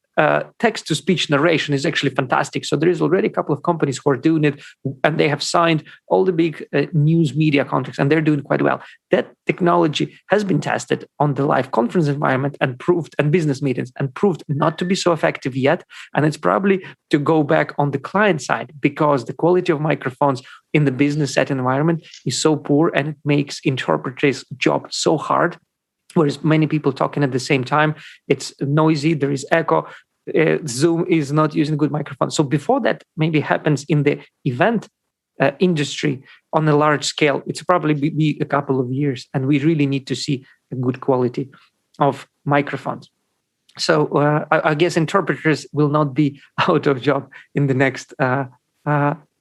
text to speech narration is actually fantastic. So there is already a couple of companies who are doing it, and they have signed all the big news media contracts, and they're doing quite well. That technology has been tested on the live conference environment and business meetings and proved not to be so effective yet. And it's probably to go back on the client side, because the quality of microphones in the business set environment is so poor, and it makes interpreters' job so hard. Whereas many people talking at the same time, it's noisy, there is echo, Zoom is not using good microphone. So before that maybe happens in the event industry on a large scale, it's probably be a couple of years, and we really need to see a good quality of microphones. So I guess interpreters will not be out of job in the next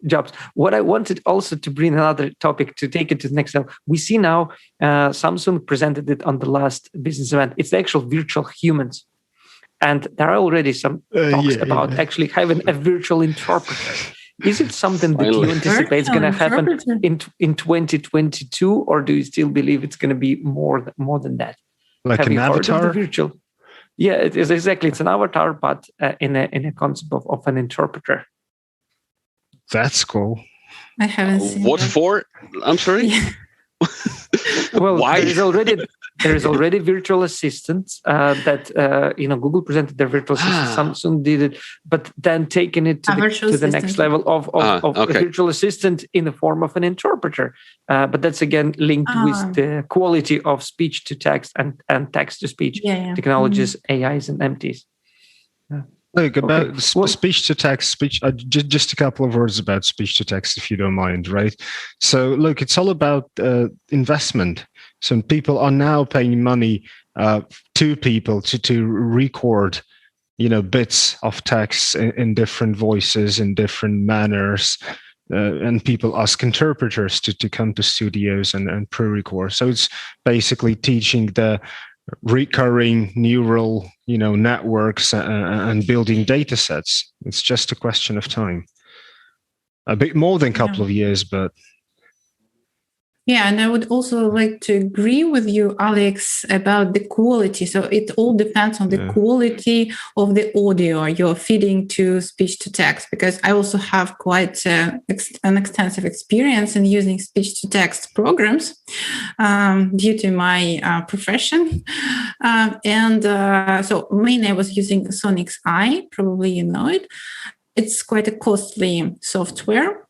jobs. What I wanted also to bring another topic to take it to the next level. We see now Samsung presented it on the last business event. It's the actual virtual humans. And there are already some talks about actually having a virtual interpreter. Is it something that you anticipate is going to happen in 2022, or do you still believe it's going to be more than that? Like an avatar? Virtual? Yeah, it is exactly. It's an avatar, but in a concept of an interpreter. That's cool. I haven't seen what that. for? I'm sorry. Yeah. Well, why? There is already virtual assistants that Google presented their virtual assistant. Samsung did it, but then taking it to the next level of a virtual assistant in the form of an interpreter. But that's again linked with the quality of speech to text and text to speech technologies, AIs and MTs. Look, about speech to text, just a couple of words about speech to text, if you don't mind, right? So, look, it's all about investment. So people are now paying money to people to record, bits of text in different voices, in different manners, and people ask interpreters to come to studios and pre-record. So it's basically teaching the recurring neural networks and building data sets. It's just a question of time. A bit more than a couple of years, but yeah, and I would also like to agree with you, Alex, about the quality. So it all depends on the quality of the audio you're feeding to speech to text, because I also have quite an extensive experience in using speech to text programs due to my profession. So mainly I was using Sonic's Eye, probably you know it. It's quite a costly software.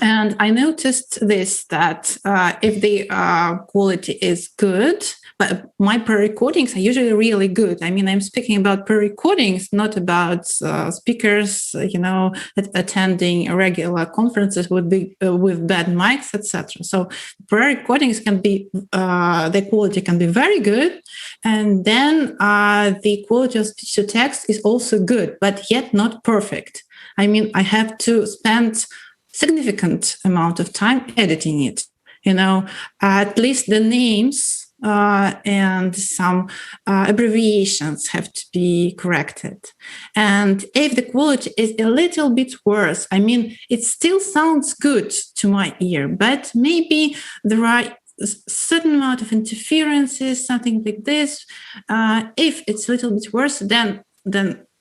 And I noticed that if the quality is good, but my pre-recordings are usually really good. I mean, I'm speaking about pre-recordings, not about speakers, attending regular conferences with bad mics, etc. So pre-recordings can be, the quality can be very good. And then the quality of speech to text is also good, but yet not perfect. I mean, I have to spend significant amount of time editing it, at least the names and some abbreviations have to be corrected. And if the quality is a little bit worse, I mean, it still sounds good to my ear, but maybe there are a certain amount of interferences, something like this. If it's a little bit worse, then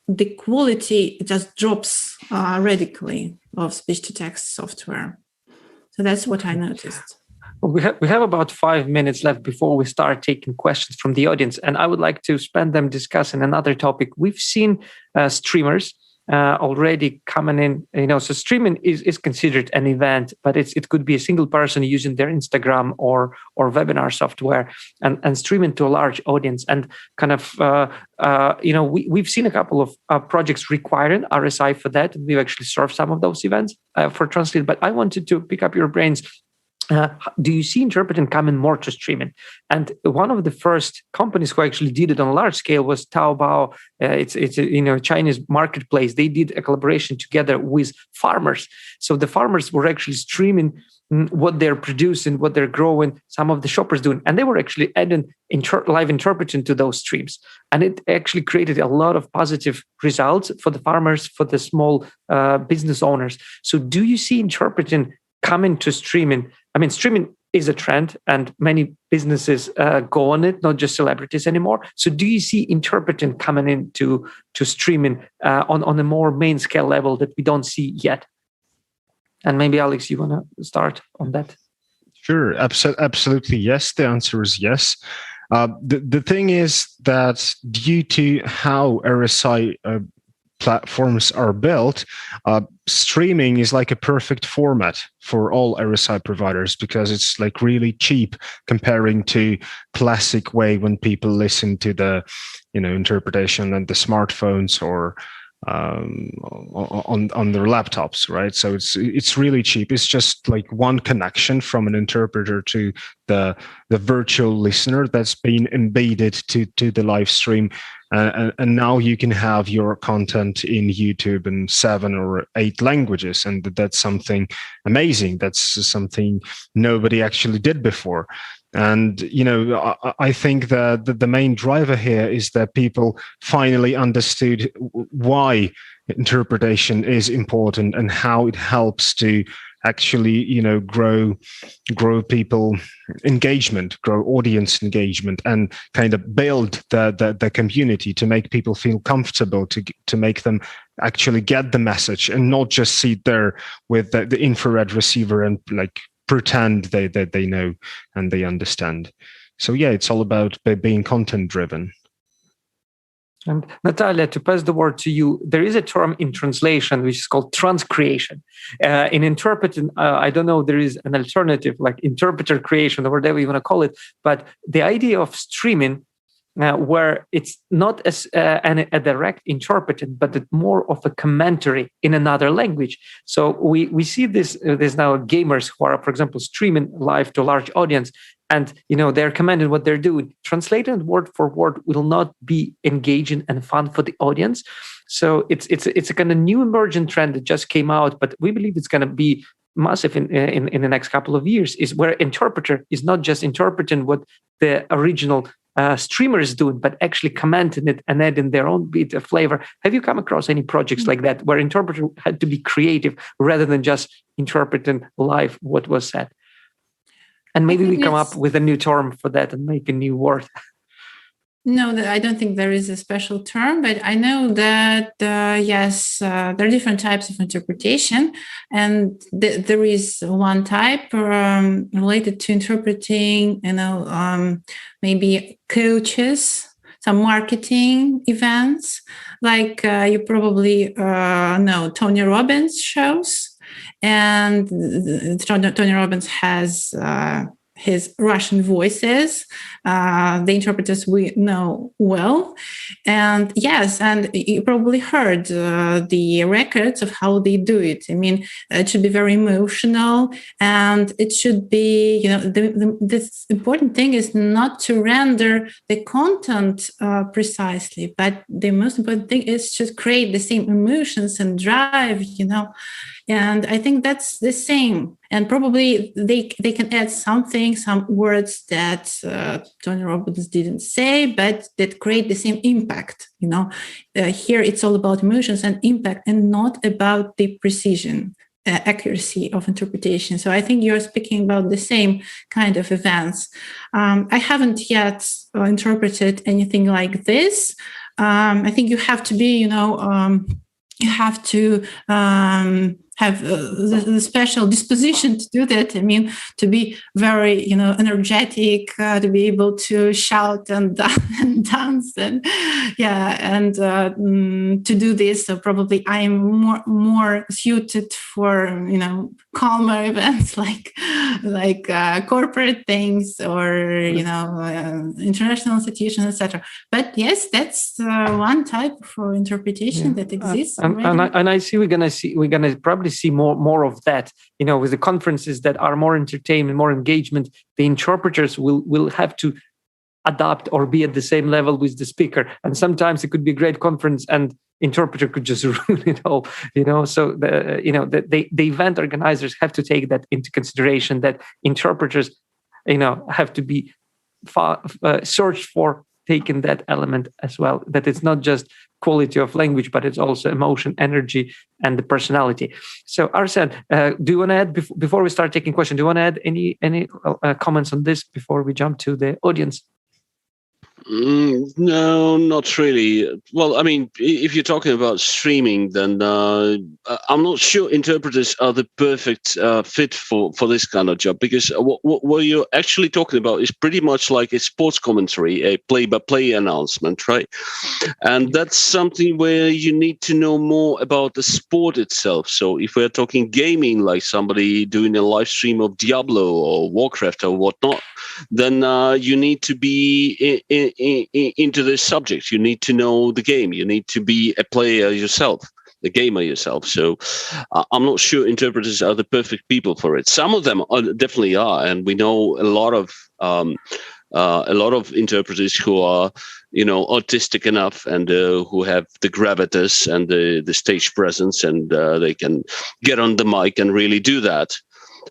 the quality just drops radically of speech-to-text software. So that's what I noticed. We have about 5 minutes left before we start taking questions from the audience, and I would like to spend them discussing another topic. We've seen streamers already coming in. So streaming is considered an event, but it could be a single person using their Instagram or webinar software and streaming to a large audience. And kind of we've seen a couple of projects requiring RSI for that. We've actually served some of those events for TRANSLIT. But I wanted to pick up your brains. Do you see interpreting coming more to streaming? And one of the first companies who actually did it on a large scale was Taobao. It's a Chinese marketplace. They did a collaboration together with farmers. So the farmers were actually streaming what they're producing, what they're growing, some of the shoppers doing, and they were actually adding live interpreting to those streams. And it actually created a lot of positive results for the farmers, for the small business owners. So do you see interpreting coming to streaming? I mean, streaming is a trend and many businesses go on it, not just celebrities anymore. So do you see interpreting coming into streaming on a more main scale level that we don't see yet? And maybe Alex, you want to start on that? Sure, absolutely yes. The answer is yes. The thing is that due to how RSI platforms are built, streaming is like a perfect format for all RSI providers because it's like really cheap comparing to classic way when people listen to the interpretation on the smartphones or on their laptops, right? So it's really cheap. It's just like one connection from an interpreter to the virtual listener that's been embedded to the live stream. And now you can have your content in YouTube in 7 or 8 languages. And that's something amazing. That's something nobody actually did before. And, I think that the main driver here is that people finally understood why interpretation is important and how it helps to actually, grow people engagement, grow audience engagement, and kind of build the community to make people feel comfortable, to make them actually get the message and not just sit there with the infrared receiver and like pretend that they know and they understand. So yeah, it's all about being content driven. And Natalia, to pass the word to you, there is a term in translation which is called transcreation. In interpreting, I don't know, there is an alternative like interpreter creation or whatever you want to call it, but the idea of streaming where it's not as a direct interpreting, but more of a commentary in another language. So we see this. There's now gamers who are, for example, streaming live to a large audience, and they're commenting what they're doing. Translated word for word will not be engaging and fun for the audience. So it's a kind of new emergent trend that just came out, but we believe it's going to be massive in the next couple of years. Is where interpreter is not just interpreting what the original streamer is doing, but actually commenting it and adding their own bit of flavor. Have you come across any projects like that where interpreter had to be creative rather than just interpreting live what was said? And maybe we come up with a new term for that and make a new word. No, I don't think there is a special term, but I know that, yes, there are different types of interpretation. And there is one type related to interpreting, maybe coaches, some marketing events, like you probably know Tony Robbins shows. And Tony Robbins has his Russian voices, the interpreters we know well. And yes, and you probably heard the records of how they do it. I mean, it should be very emotional, and it should be, this important thing is not to render the content precisely, but the most important thing is to create the same emotions and drive, And I think that's the same. And probably they can add something, some words that Tony Robbins didn't say, but that create the same impact. Here it's all about emotions and impact, and not about the precision, accuracy of interpretation. So I think you're speaking about the same kind of events. I haven't yet interpreted anything like this. I think you have to be, you have to have the special disposition to do that. I mean, to be very, energetic, to be able to shout and dance, and to do this. So probably I'm more suited for calmer events like corporate things or international institutions, etc. But yes, that's one type for interpretation that exists. And I see we're gonna probably see more of that. With the conferences that are more entertainment, more engagement, the interpreters will have to adapt or be at the same level with the speaker. And sometimes it could be a great conference and interpreter could just ruin it all. So the event organizers have to take that into consideration, that interpreters have to be searched for taking that element as well, that it's not just quality of language, but it's also emotion, energy, and the personality. So Arsen, do you want to add, before we start taking questions, do you want to add any comments on this before we jump to the audience? No, not really. Well, I mean, if you're talking about streaming, then I'm not sure interpreters are the perfect fit for this kind of job, because what you're actually talking about is pretty much like a sports commentary, a play-by-play announcement, right? And that's something where you need to know more about the sport itself. So if we're talking gaming, like somebody doing a live stream of Diablo or Warcraft or whatnot, then you need to be into this subject. You need to know the game. You need to be a player yourself, the gamer yourself. So I'm not sure interpreters are the perfect people for it. Some of them definitely are, and we know a lot of interpreters who are autistic enough and who have the gravitas and the stage presence, and they can get on the mic and really do that.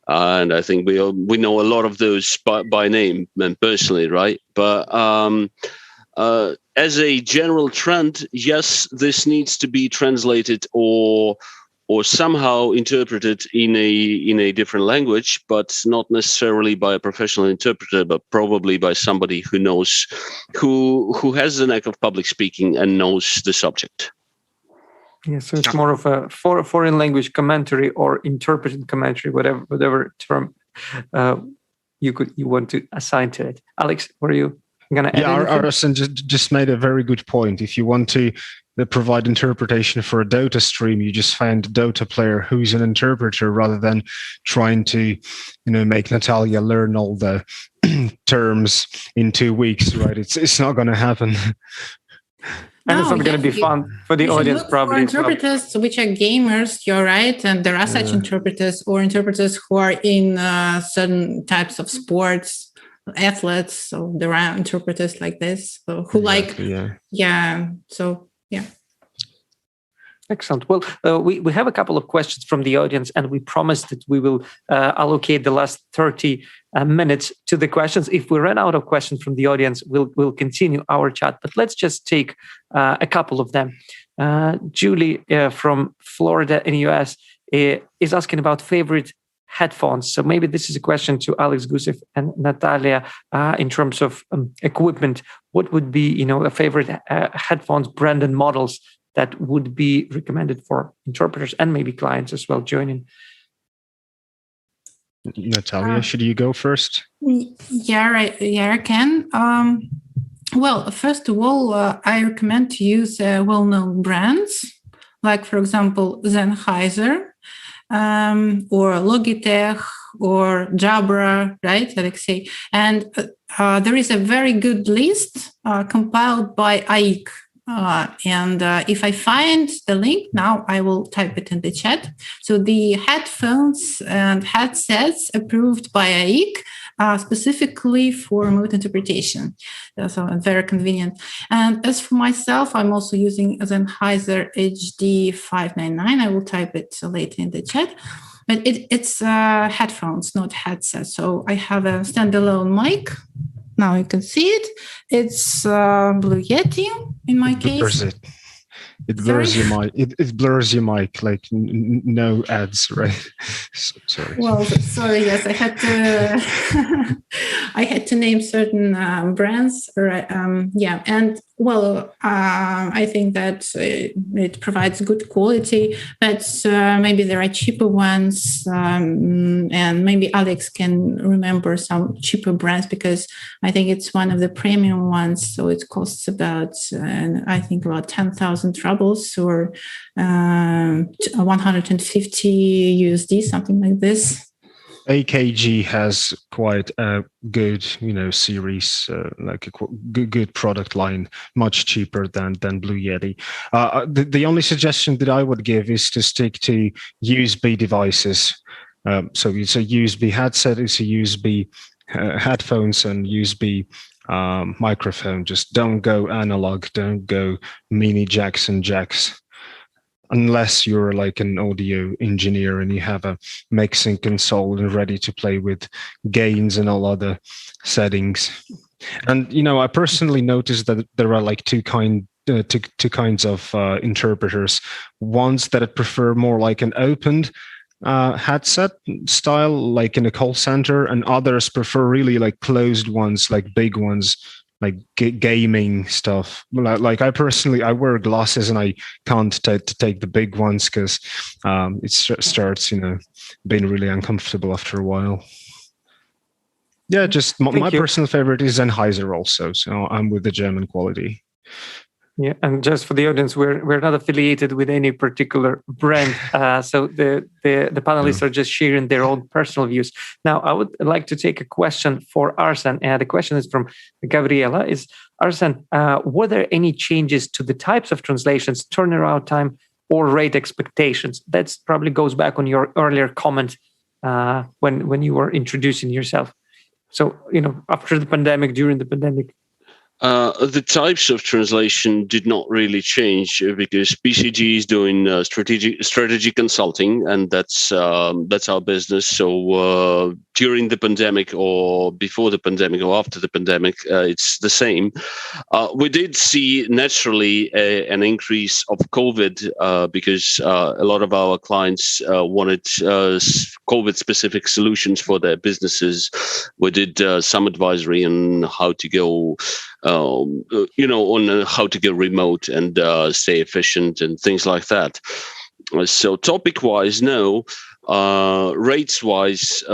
And I think we know a lot of those by name and personally, right? But as a general trend, yes, this needs to be translated or somehow interpreted in a different language, but not necessarily by a professional interpreter, but probably by somebody who knows, who has the knack of public speaking and knows the subject. Yeah, so it's more of a foreign language commentary or interpreted commentary, whatever term you want to assign to it. Alex, what are you going to add? Yeah, Arsen just made a very good point. If you want to provide interpretation for a Dota stream, you just find a Dota player who's an interpreter, rather than trying to make Natalia learn all the terms in 2 weeks, right? It's not going to happen. And it's not going to be fun for the audience, probably. For interpreters which are gamers, you're right, and there are such interpreters, or interpreters who are in certain types of sports, athletes. So there are interpreters like this, so who Excellent. Well, we have a couple of questions from the audience, and we promised that we will allocate the last 30 minutes to the questions. If we run out of questions from the audience, we'll continue our chat. But let's just take a couple of them. Julie from Florida in the US is asking about favorite headphones. So maybe this is a question to Alex, Gusev, and Natalia in terms of equipment. What would be a favorite headphones brand and models that would be recommended for interpreters and maybe clients as well joining? Natalia, should you go first? Yeah, I can. Well, first of all, I recommend to use well-known brands, like, for example, Sennheiser, or Logitech, or Jabra, right, Alexei? And there is a very good list compiled by AIC. And if I find the link now, I will type it in the chat. So the headphones and headsets approved by AIC specifically for remote interpretation. So very convenient. And as for myself, I'm also using Sennheiser HD 599. I will type it later in the chat. But it's headphones, not headsets. So I have a standalone mic. Now you can see it. It's Blue Yeti in my case. it blurs your mic. It blurs your mic, like no ads, right? Sorry. Well, sorry. Yes, I had to. I had to name certain brands. Right? Yeah, and well, I think that it provides good quality, but maybe there are cheaper ones, and maybe Alex can remember some cheaper brands, because I think it's one of the premium ones. So it costs about, I think about 10,000 rubles or 150 USD, something like this. AKG has quite a good, series, like a good product line, much cheaper than Blue Yeti. The only suggestion that I would give is to stick to USB devices. So it's a USB headset, it's a USB headphones, and USB microphone. Just don't go analog, don't go mini jacks and jacks. Unless you're like an audio engineer and you have a mixing console and ready to play with gains and all other settings. And, I personally noticed that there are like two kinds of interpreters. Ones that prefer more like an opened headset style, like in a call center, and others prefer really like closed ones, like big ones, like gaming stuff. Like I personally, I wear glasses and I can't take the big ones because it starts, being really uncomfortable after a while. Yeah, just my personal favorite is Sennheiser also. So I'm with the German quality. Yeah, and just for the audience, we're not affiliated with any particular brand, so the panelists are just sharing their own personal views. Now, I would like to take a question for Arsen, and the question is from Gabriela. Is Arsen, were there any changes to the types of translations, turnaround time, or rate expectations? That probably goes back on your earlier comment when you were introducing yourself. So, after the pandemic, during the pandemic. The types of translation did not really change because BCG is doing strategy consulting, and that's our business. So during the pandemic, or before the pandemic, or after the pandemic, it's the same. We did see naturally an increase of COVID because a lot of our clients wanted COVID-specific solutions for their businesses. We did some advisory on how to go. On how to go remote and stay efficient and things like that. So topic-wise, no. Rates-wise,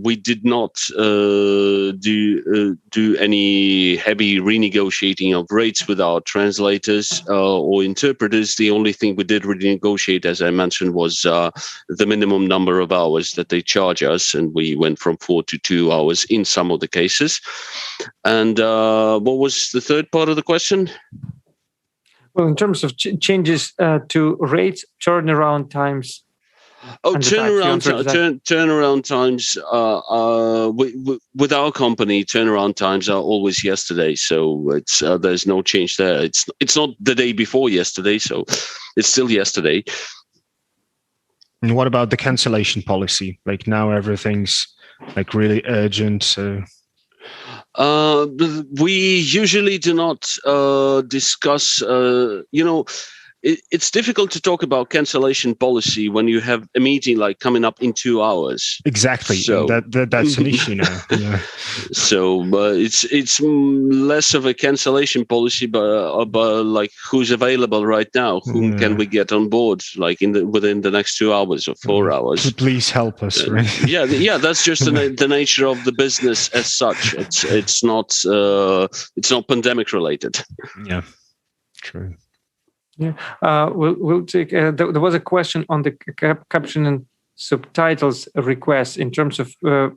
we did not do any heavy renegotiating of rates with our translators or interpreters. The only thing we did renegotiate, as I mentioned, was the minimum number of hours that they charge us, and we went from 4 to 2 hours in some of the cases. And what was the third part of the question? Well, in terms of changes to rates, turnaround times. Turnaround times. With our company, turnaround times are always yesterday, so it's there's no change there. It's not the day before yesterday, so it's still yesterday. And what about the cancellation policy? Like now everything's like really urgent. So we usually do not discuss. It's difficult to talk about cancellation policy when you have a meeting like coming up in 2 hours. Exactly. So that's an issue now. Yeah. So it's less of a cancellation policy, but like who's available right now? Who can we get on board? Like within the next 2 hours or 4 hours? Please help us. Right? Yeah. That's just the nature of the business as such. It's not pandemic related. Yeah. True. Yeah, we'll take. There was a question on the caption and subtitles request in terms of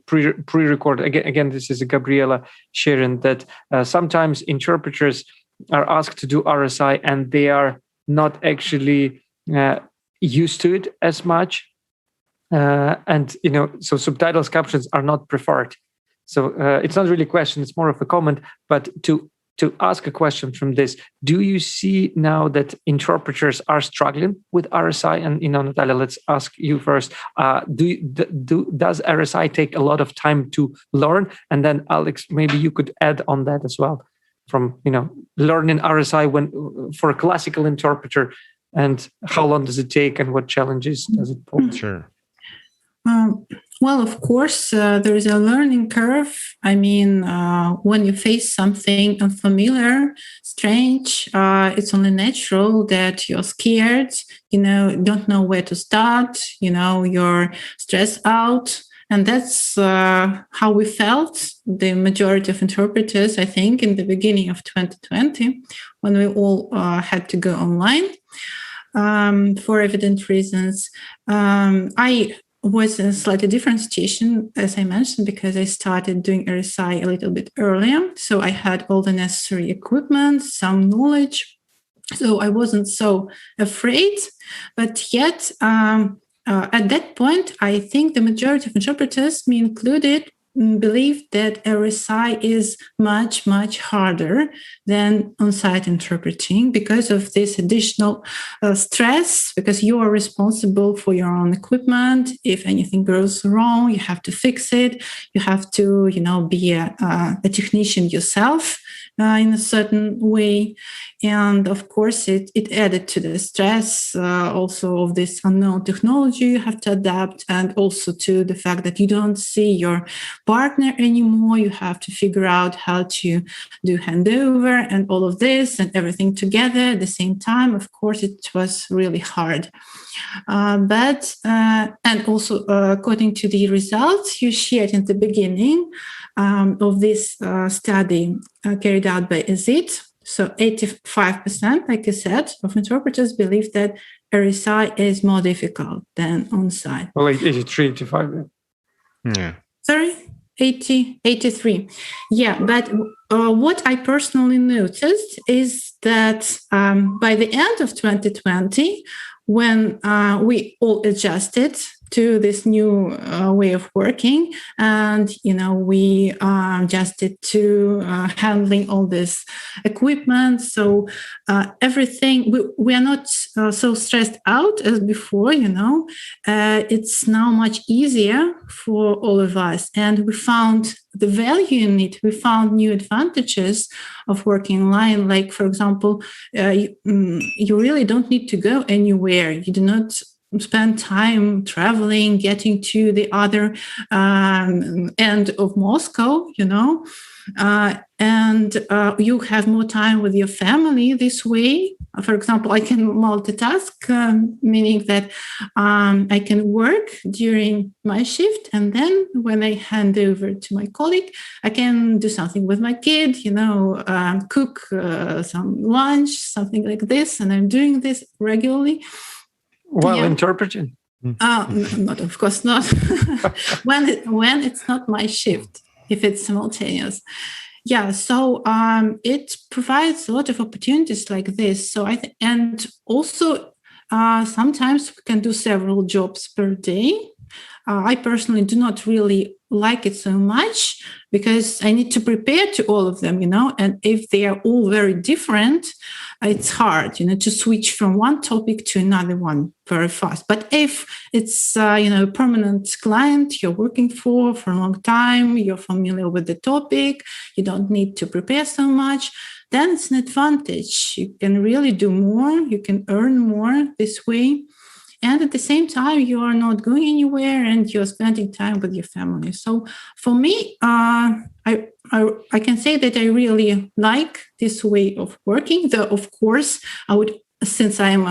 pre-record. Again, this is Gabriela sharing that sometimes interpreters are asked to do RSI and they are not actually used to it as much, and so subtitles captions are not preferred. So it's not really a question; it's more of a comment, but to ask a question from this, do you see now that interpreters are struggling with RSI? And Natalia, let's ask you first. Does RSI take a lot of time to learn? And then Alex, maybe you could add on that as well. From learning RSI for a classical interpreter, And how long does it take, and what challenges does it pose? Sure. Well, of course, there is a learning curve. I mean, when you face something unfamiliar, strange, it's only natural that you're scared, don't know where to start, you're stressed out. And that's how we felt, the majority of interpreters, I think, in the beginning of 2020, when we all had to go online for evident reasons. I was in a slightly different situation, as I mentioned, because I started doing RSI a little bit earlier. So I had all the necessary equipment, some knowledge. So I wasn't so afraid. But yet, at that point, I think the majority of interpreters, me included, believe that RSI is much, much harder than on-site interpreting because of this additional stress, because you are responsible for your own equipment. If anything goes wrong, you have to fix it. You have to, be a technician yourself in a certain way. And of course, it added to the stress also of this unknown technology you have to adapt, and also to the fact that you don't see your partner anymore. You have to figure out how to do handover and all of this and everything together at the same time. Of course, it was really hard. But also according to the results you shared in the beginning of this study carried out by EZIT, so 85%, like I said, of interpreters believe that RSI is more difficult than on-site. Well, 83, 85. Yeah. Sorry? 83. Yeah, but what I personally noticed is that by the end of 2020, when we all adjusted to this new way of working, and we adjusted to handling all this equipment, so everything, we are not so stressed out as before. It's now much easier for all of us, and we found the value in it. We found new advantages of working online, like, for example, you really don't need to go anywhere. You do not spend time traveling, getting to the other end of Moscow, and you have more time with your family this way. For example, I can multitask, meaning that I can work during my shift, and then when I hand over to my colleague, I can do something with my kid, cook some lunch, something like this, and I'm doing this regularly. While interpreting? Not, of course not. when it's not my shift, if it's simultaneous. Yeah, so it provides a lot of opportunities like this. So and also sometimes we can do several jobs per day. I personally do not really like it so much because I need to prepare to all of them, and if they are all very different, it's hard, to switch from one topic to another one very fast. But if it's, a permanent client you're working for a long time, you're familiar with the topic, you don't need to prepare so much, then it's an advantage. You can really do more, you can earn more this way. And at the same time, you are not going anywhere and you're spending time with your family. So for me, I can say that I really like this way of working. Though, of course, I would, since I'm,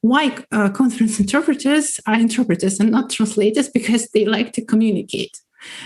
why conference interpreters are interpreters and not translators, because they like to communicate.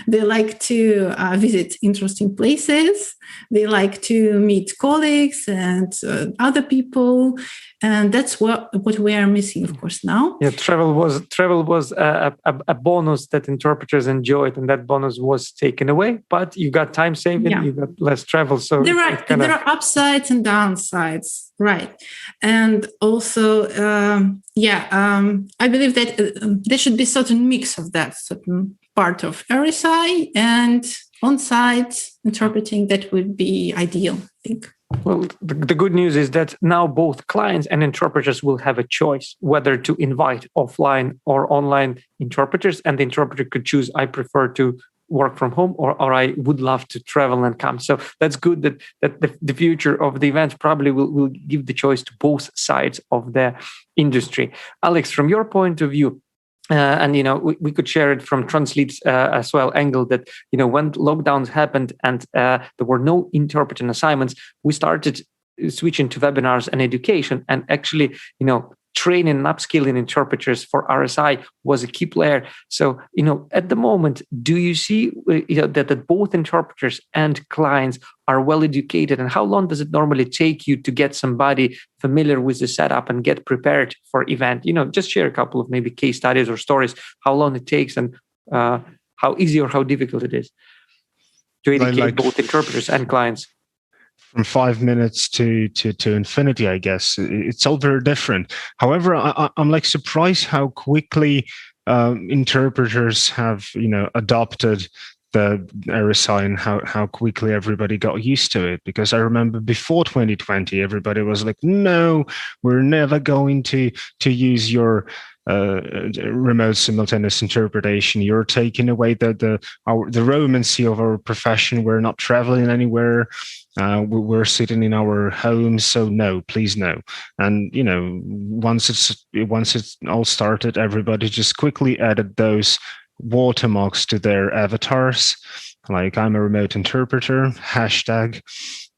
They like to visit interesting places. They like to meet colleagues and other people, and that's what we are missing, of course, now. Yeah, travel was a bonus that interpreters enjoyed, and that bonus was taken away. But you got time saving, you got less travel. So there are upsides and downsides, right? And also, I believe that there should be a certain mix of that, certain part of RSI and on-site interpreting. That would be ideal, I think. Well, the good news is that now both clients and interpreters will have a choice whether to invite offline or online interpreters, and the interpreter could choose, I prefer to work from home, or I would love to travel and come. So that's good that the future of the event probably will give the choice to both sides of the industry. Alex, from your point of view, and we could share it from TRANSLIT's as well angle that when lockdowns happened and there were no interpreting assignments, we started switching to webinars and education, and actually training and upskilling interpreters for RSI was a key player. So at the moment, do you see that both interpreters and clients are well educated, and how long does it normally take you to get somebody familiar with the setup and get prepared for event? Just share a couple of maybe case studies or stories, how long it takes and how easy or how difficult it is to educate both interpreters and clients. From 5 minutes to infinity, I guess. It's all very different. However, I'm surprised how quickly interpreters have adopted the RSI and how quickly everybody got used to it. Because I remember before 2020, everybody was like, no, we're never going to use your remote simultaneous interpretation. You're taking away the romancy of our profession. We're not traveling anywhere. We're sitting in our homes, so no, please no. And once it's all started, everybody just quickly added those watermarks to their avatars, like I'm a remote interpreter hashtag.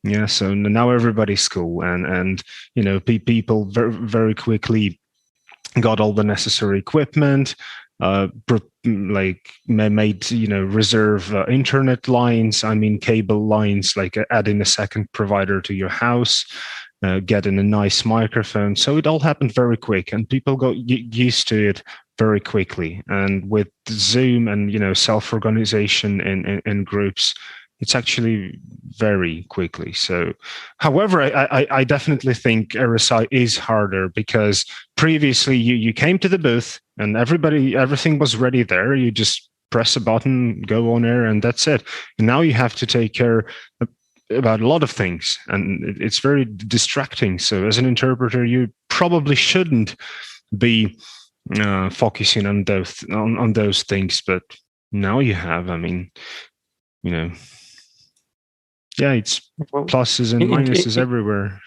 Yeah, so now everybody's cool, and people very, very quickly got all the necessary equipment, made reserve internet lines, cable lines, like adding a second provider to your house, getting a nice microphone. So it all happened very quick, and people got used to it very quickly. And with Zoom and self-organization in groups, it's actually very quickly. So, however, I definitely think RSI is harder, because previously you came to the booth and everything was ready there. You just press a button, go on air, and that's it. And now you have to take care about a lot of things, and it's very distracting. So as an interpreter, you probably shouldn't be focusing on those things, but now you have. Yeah, it's pluses and minuses everywhere.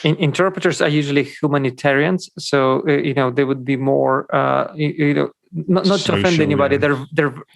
Interpreters are usually humanitarians, so they would be more not social, to offend anybody. Yeah.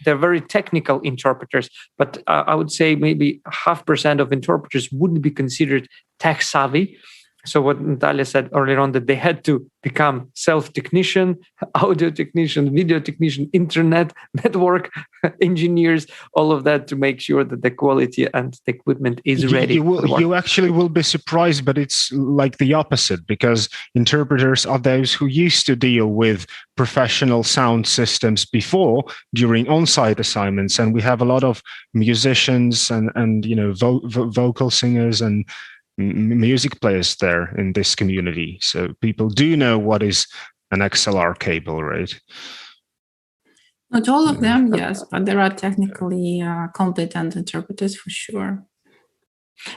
They're very technical interpreters, but I would say maybe 0.5% of interpreters wouldn't be considered tech savvy. So what Natalia said earlier on, that they had to become self-technician, audio technician, video technician, internet, network engineers, all of that, to make sure that the quality and the equipment is ready. You actually will be surprised, but it's like the opposite, because interpreters are those who used to deal with professional sound systems before, during on-site assignments. And we have a lot of musicians and vocal singers and music players there in this community, so people do know what is an XLR cable, right? Not all of them, yes, but there are technically competent interpreters for sure.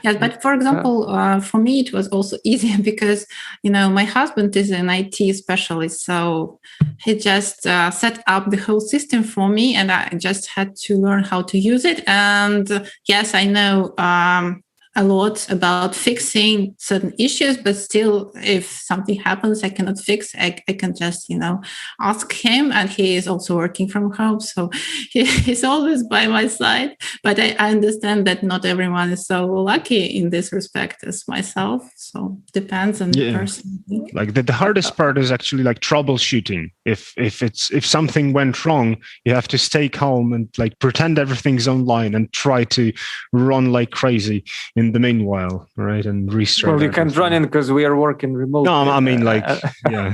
Yes, but for example, for me it was also easier because my husband is an IT specialist, so he just set up the whole system for me, and I just had to learn how to use it. And yes, I know a lot about fixing certain issues, but still, if something happens I cannot fix, I can just ask him, and he is also working from home, so he's always by my side. But I understand that not everyone is so lucky in this respect as myself, so depends on the person. Like the hardest part is actually like troubleshooting. If something went wrong, you have to stay calm and pretend everything's online and try to run like crazy in the meanwhile, right? And restart. Well, you can't run in because we are working remotely. No, yeah.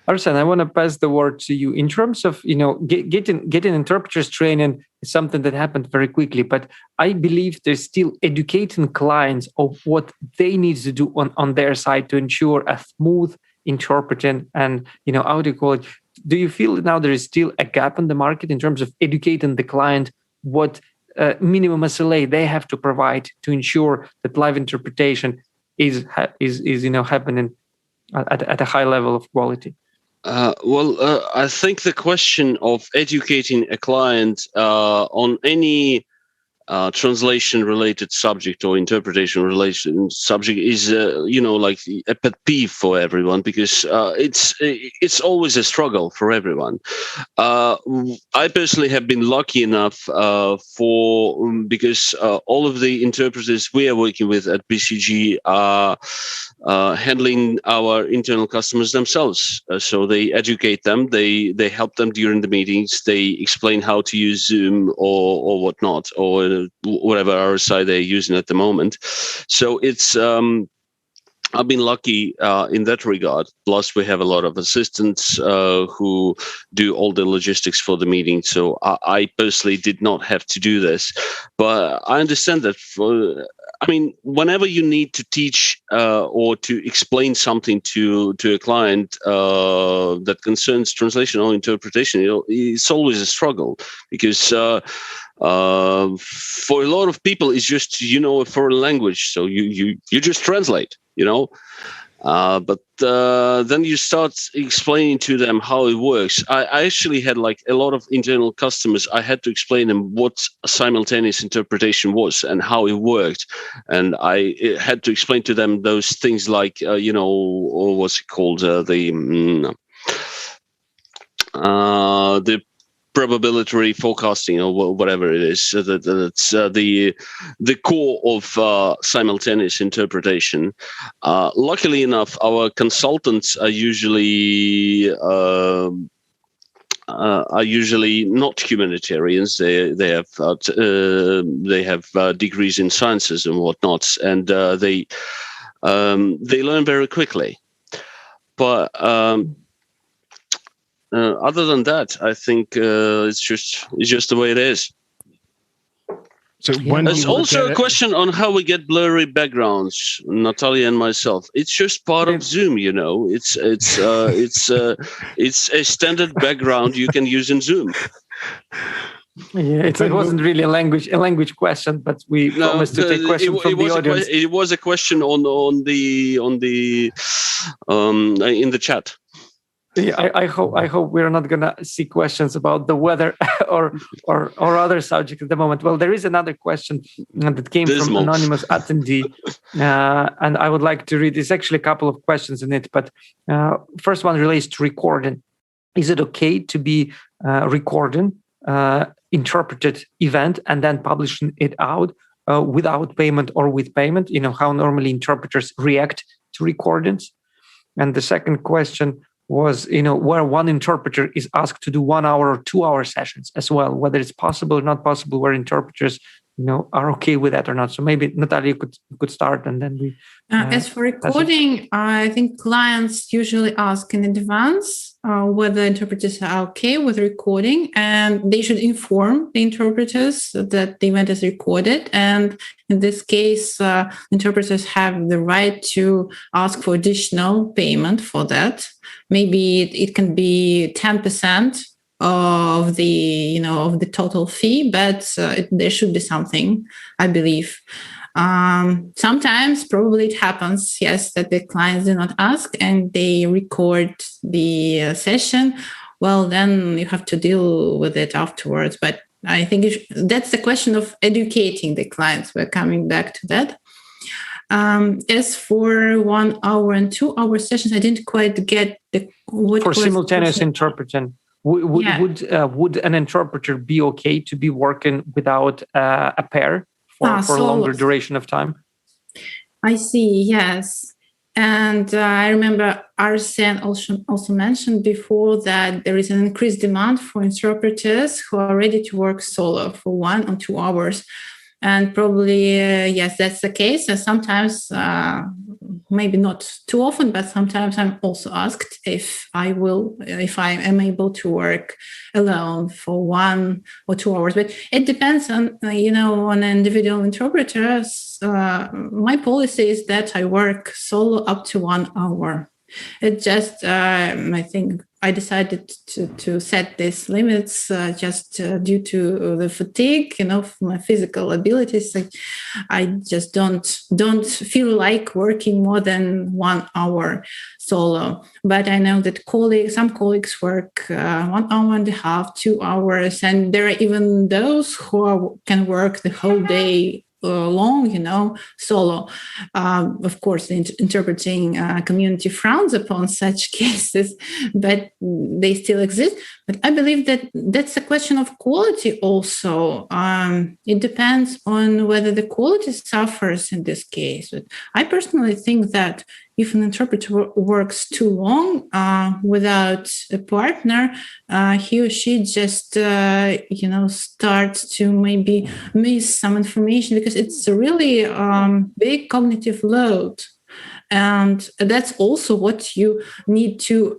Arsen, I want to pass the word to you. In terms of getting interpreters training is something that happened very quickly, but I believe there's still educating clients of what they need to do on their side to ensure a smooth interpreting and audio quality. Do you feel now there is still a gap in the market in terms of educating the client what minimum SLA they have to provide to ensure that live interpretation is happening at a high level of quality? I think the question of educating a client on any translation-related subject or interpretation-related subject is, like a pet peeve for everyone, because it's always a struggle for everyone. I personally have been lucky enough because all of the interpreters we are working with at BCG are handling our internal customers themselves. So they educate them, they help them during the meetings, they explain how to use Zoom or whatnot, or whatever RSI they're using at the moment. So it's I've been lucky in that regard. Plus, we have a lot of assistants who do all the logistics for the meeting. So I personally did not have to do this. But I understand that whenever you need to teach or to explain something to a client that concerns translation or interpretation, it's always a struggle, because for a lot of people, it's just, a foreign language. So you just translate. But then you start explaining to them how it works. I actually had a lot of internal customers. I had to explain them what simultaneous interpretation was and how it worked, and I had to explain to them those things or what's it called, the probability forecasting or whatever it is. That's the core of simultaneous interpretation. Luckily enough, our consultants are usually not humanitarians. They have degrees in sciences and whatnot, and they learn very quickly. But other than that, I think it's just the way it is. So there's also a question on how we get blurry backgrounds, Natalia and myself. It's just part of Zoom, It's a standard background you can use in Zoom. Yeah, it wasn't really a language question, but we promised to take questions from the audience. It was a question on the in the chat. Yeah, I hope we're not gonna see questions about the weather or other subjects at the moment. Well, there is another question that came from anonymous attendee, and I would like to read. There's actually a couple of questions in it, but first one relates to recording. Is it okay to be recording interpreted event and then publishing it out without payment or with payment? How normally interpreters react to recordings. And the second question was, where one interpreter is asked to do 1 hour or 2 hour sessions as well, whether it's possible or not possible, where interpreters, are okay with that or not. So maybe Natalia could start, and then we. As for recording, I think clients usually ask in advance whether interpreters are okay with recording, and they should inform the interpreters that the event is recorded. And in this case, interpreters have the right to ask for additional payment for that. Maybe it can be 10% of the of the total fee, but there should be something, I believe. Sometimes probably it happens, yes, that the clients do not ask and they record the session. Well, then you have to deal with it afterwards. But I think that's the question of educating the clients. We're coming back to that. As for 1 hour and 2 hour sessions, I didn't quite get what for simultaneous interpreting. Would an interpreter be okay to be working without a pair for a longer duration of time? I see, yes. And I remember Arsen also mentioned before that there is an increased demand for interpreters who are ready to work solo for 1 or 2 hours. And probably, yes, that's the case. And sometimes, maybe not too often, but sometimes I'm also asked if I am able to work alone for 1 or 2 hours. But it depends on, on individual interpreters. My policy is that I work solo up to 1 hour. It just, I think I decided to set these limits just due to the fatigue, my physical abilities. I just don't feel like working more than 1 hour solo. But I know that some colleagues work 1 hour and a half, 2 hours, and there are even those who can work the whole day long, solo. Of course, the interpreting community frowns upon such cases, but they still exist. But I believe that that's a question of quality also. It depends on whether the quality suffers in this case. But I personally think that if an interpreter works too long without a partner, he or she just, starts to maybe miss some information because it's a really big cognitive load. And that's also what you need to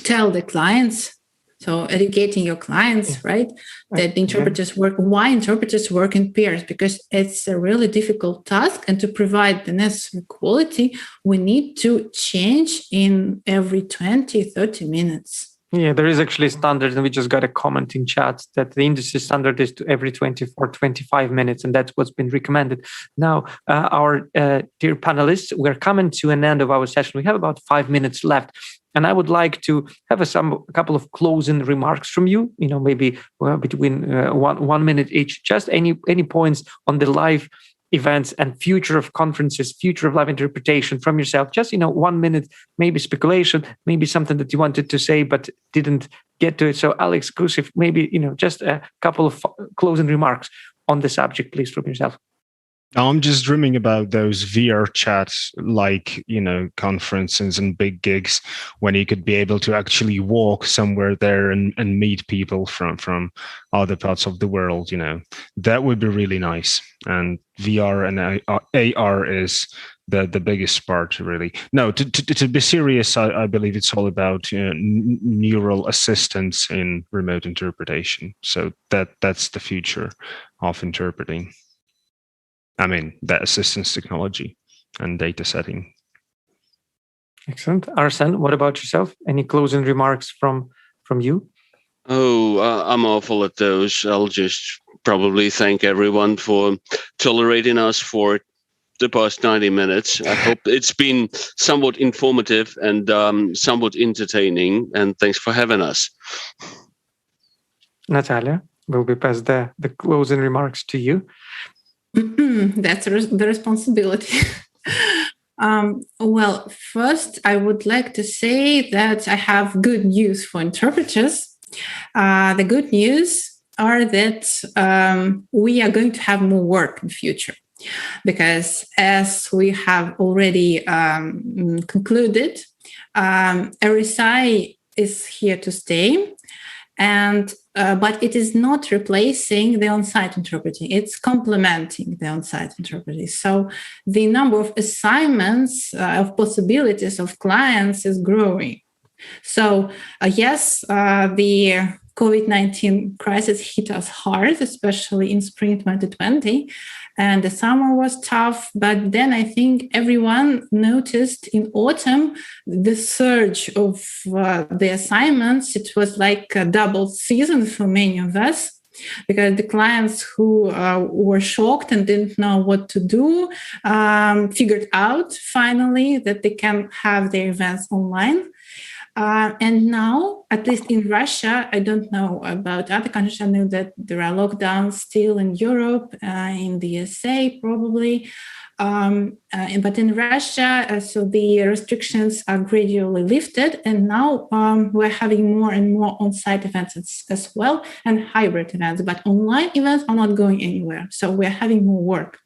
tell the clients. So educating your clients, right? That interpreters why interpreters work in pairs, because it's a really difficult task. And to provide the necessary quality, we need to change in every 20, 30 minutes. Yeah, there is actually a standard, and we just got a comment in chat that the industry standard is to every 24, 25 minutes, and that's what's been recommended. Now, our dear panelists, we're coming to an end of our session. We have about 5 minutes left. And I would like to have a couple of closing remarks from you, maybe between 1 minute each, just any points on the live events and future of conferences, future of live interpretation from yourself. Just, 1 minute, maybe speculation, maybe something that you wanted to say but didn't get to it. So Alex, Gusev, maybe, just a couple of closing remarks on the subject, please, from yourself. I'm just dreaming about those VR chats, like, conferences and big gigs when you could be able to actually walk somewhere there and meet people from other parts of the world. That would be really nice. And VR and AR is the biggest part, really. No, to be serious, I believe it's all about neural assistance in remote interpretation. So that's the future of interpreting. I mean, that assistance technology and data setting. Excellent. Arsen, what about yourself? Any closing remarks from you? Oh, I'm awful at those. I'll just probably thank everyone for tolerating us for the past 90 minutes. I hope it's been somewhat informative and somewhat entertaining, and thanks for having us. Natalia, we'll be past the closing remarks to you. That's the responsibility. Well, first, I would like to say that I have good news for interpreters. The good news are that we are going to have more work in the future, because as we have already concluded, RSI is here to stay. But it is not replacing the on-site interpreting. It's complementing the on-site interpreting. So the number of assignments, of possibilities of clients is growing. So yes, the COVID-19 crisis hit us hard, especially in spring 2020. And the summer was tough, but then I think everyone noticed in autumn the surge of the assignments. It was like a double season for many of us, because the clients who were shocked and didn't know what to do figured out finally that they can have their events online. And now, at least in Russia, I don't know about other countries. I know that there are lockdowns still in Europe, in the USA probably. But in Russia, so the restrictions are gradually lifted. And now we're having more and more on-site events as well, and hybrid events. But online events are not going anywhere. So we're having more work.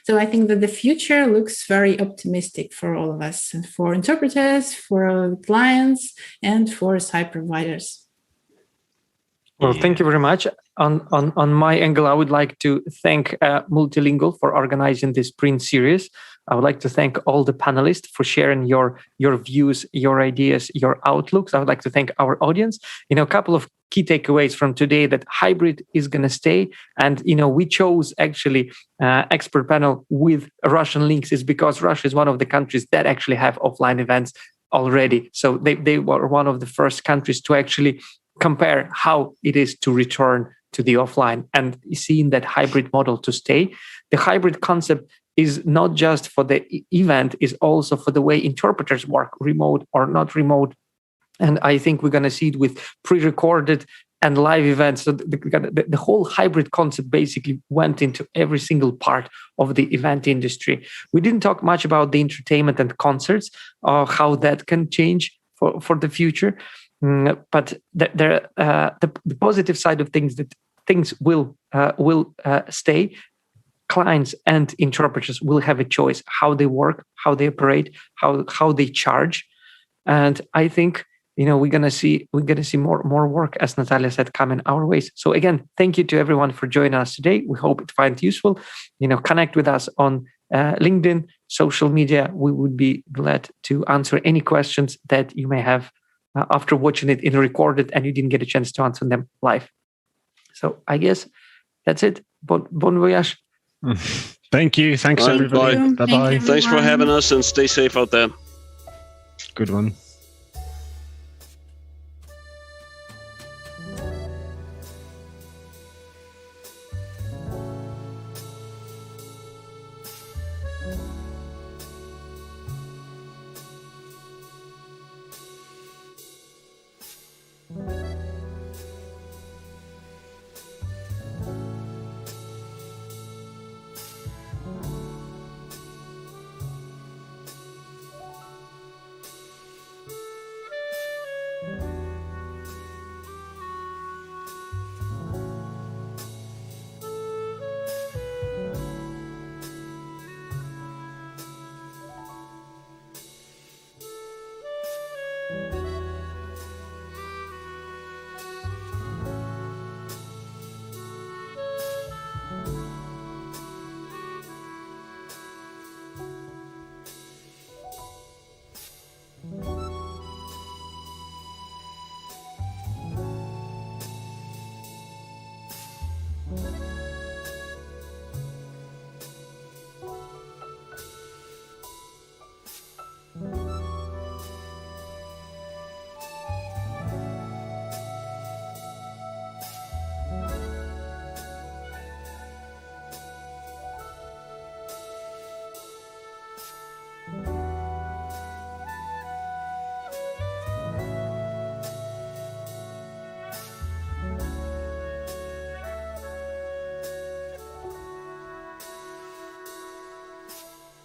So I think that the future looks very optimistic for all of us, and for interpreters, for clients, and for site providers. Well, thank you very much. On my angle, I would like to thank MultiLingual for organizing this Spring Series. I would like to thank all the panelists for sharing your views, your ideas, your outlooks. I would like to thank our audience. A couple of key takeaways from today: that hybrid is going to stay. And, we chose actually expert panel with Russian links is because Russia is one of the countries that actually have offline events already. So they were one of the first countries to actually compare how it is to return to the offline and seeing that hybrid model to stay. The hybrid concept is not just for the event, is also for the way interpreters work, remote or not remote. And I think we're going to see it with pre-recorded and live events. So the whole hybrid concept basically went into every single part of the event industry. We didn't talk much about the entertainment and concerts, or how that can change for the future. But the positive side of things, that things will stay. Clients and interpreters will have a choice how they work, how they operate, how they charge. And I think we're gonna see more work, as Natalia said, coming our ways. So again, thank you to everyone for joining us today. We hope it finds useful. Connect with us on LinkedIn, social media. We would be glad to answer any questions that you may have after watching it in recorded and you didn't get a chance to answer them live. So I guess that's it. Bon voyage. Thank you. Thanks, everybody. Bye-bye. Thanks for having us, and stay safe out there. Good one.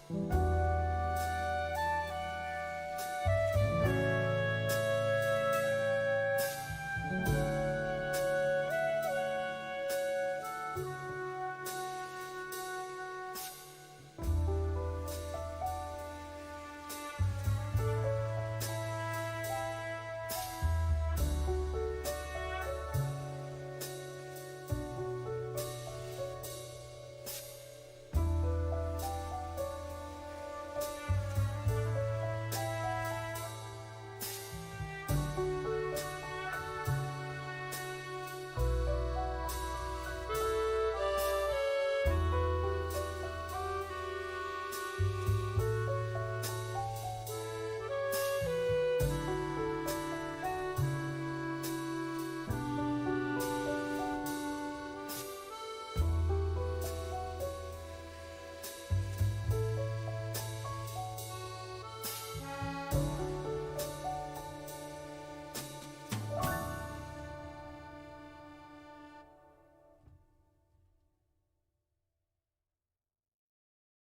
Bye.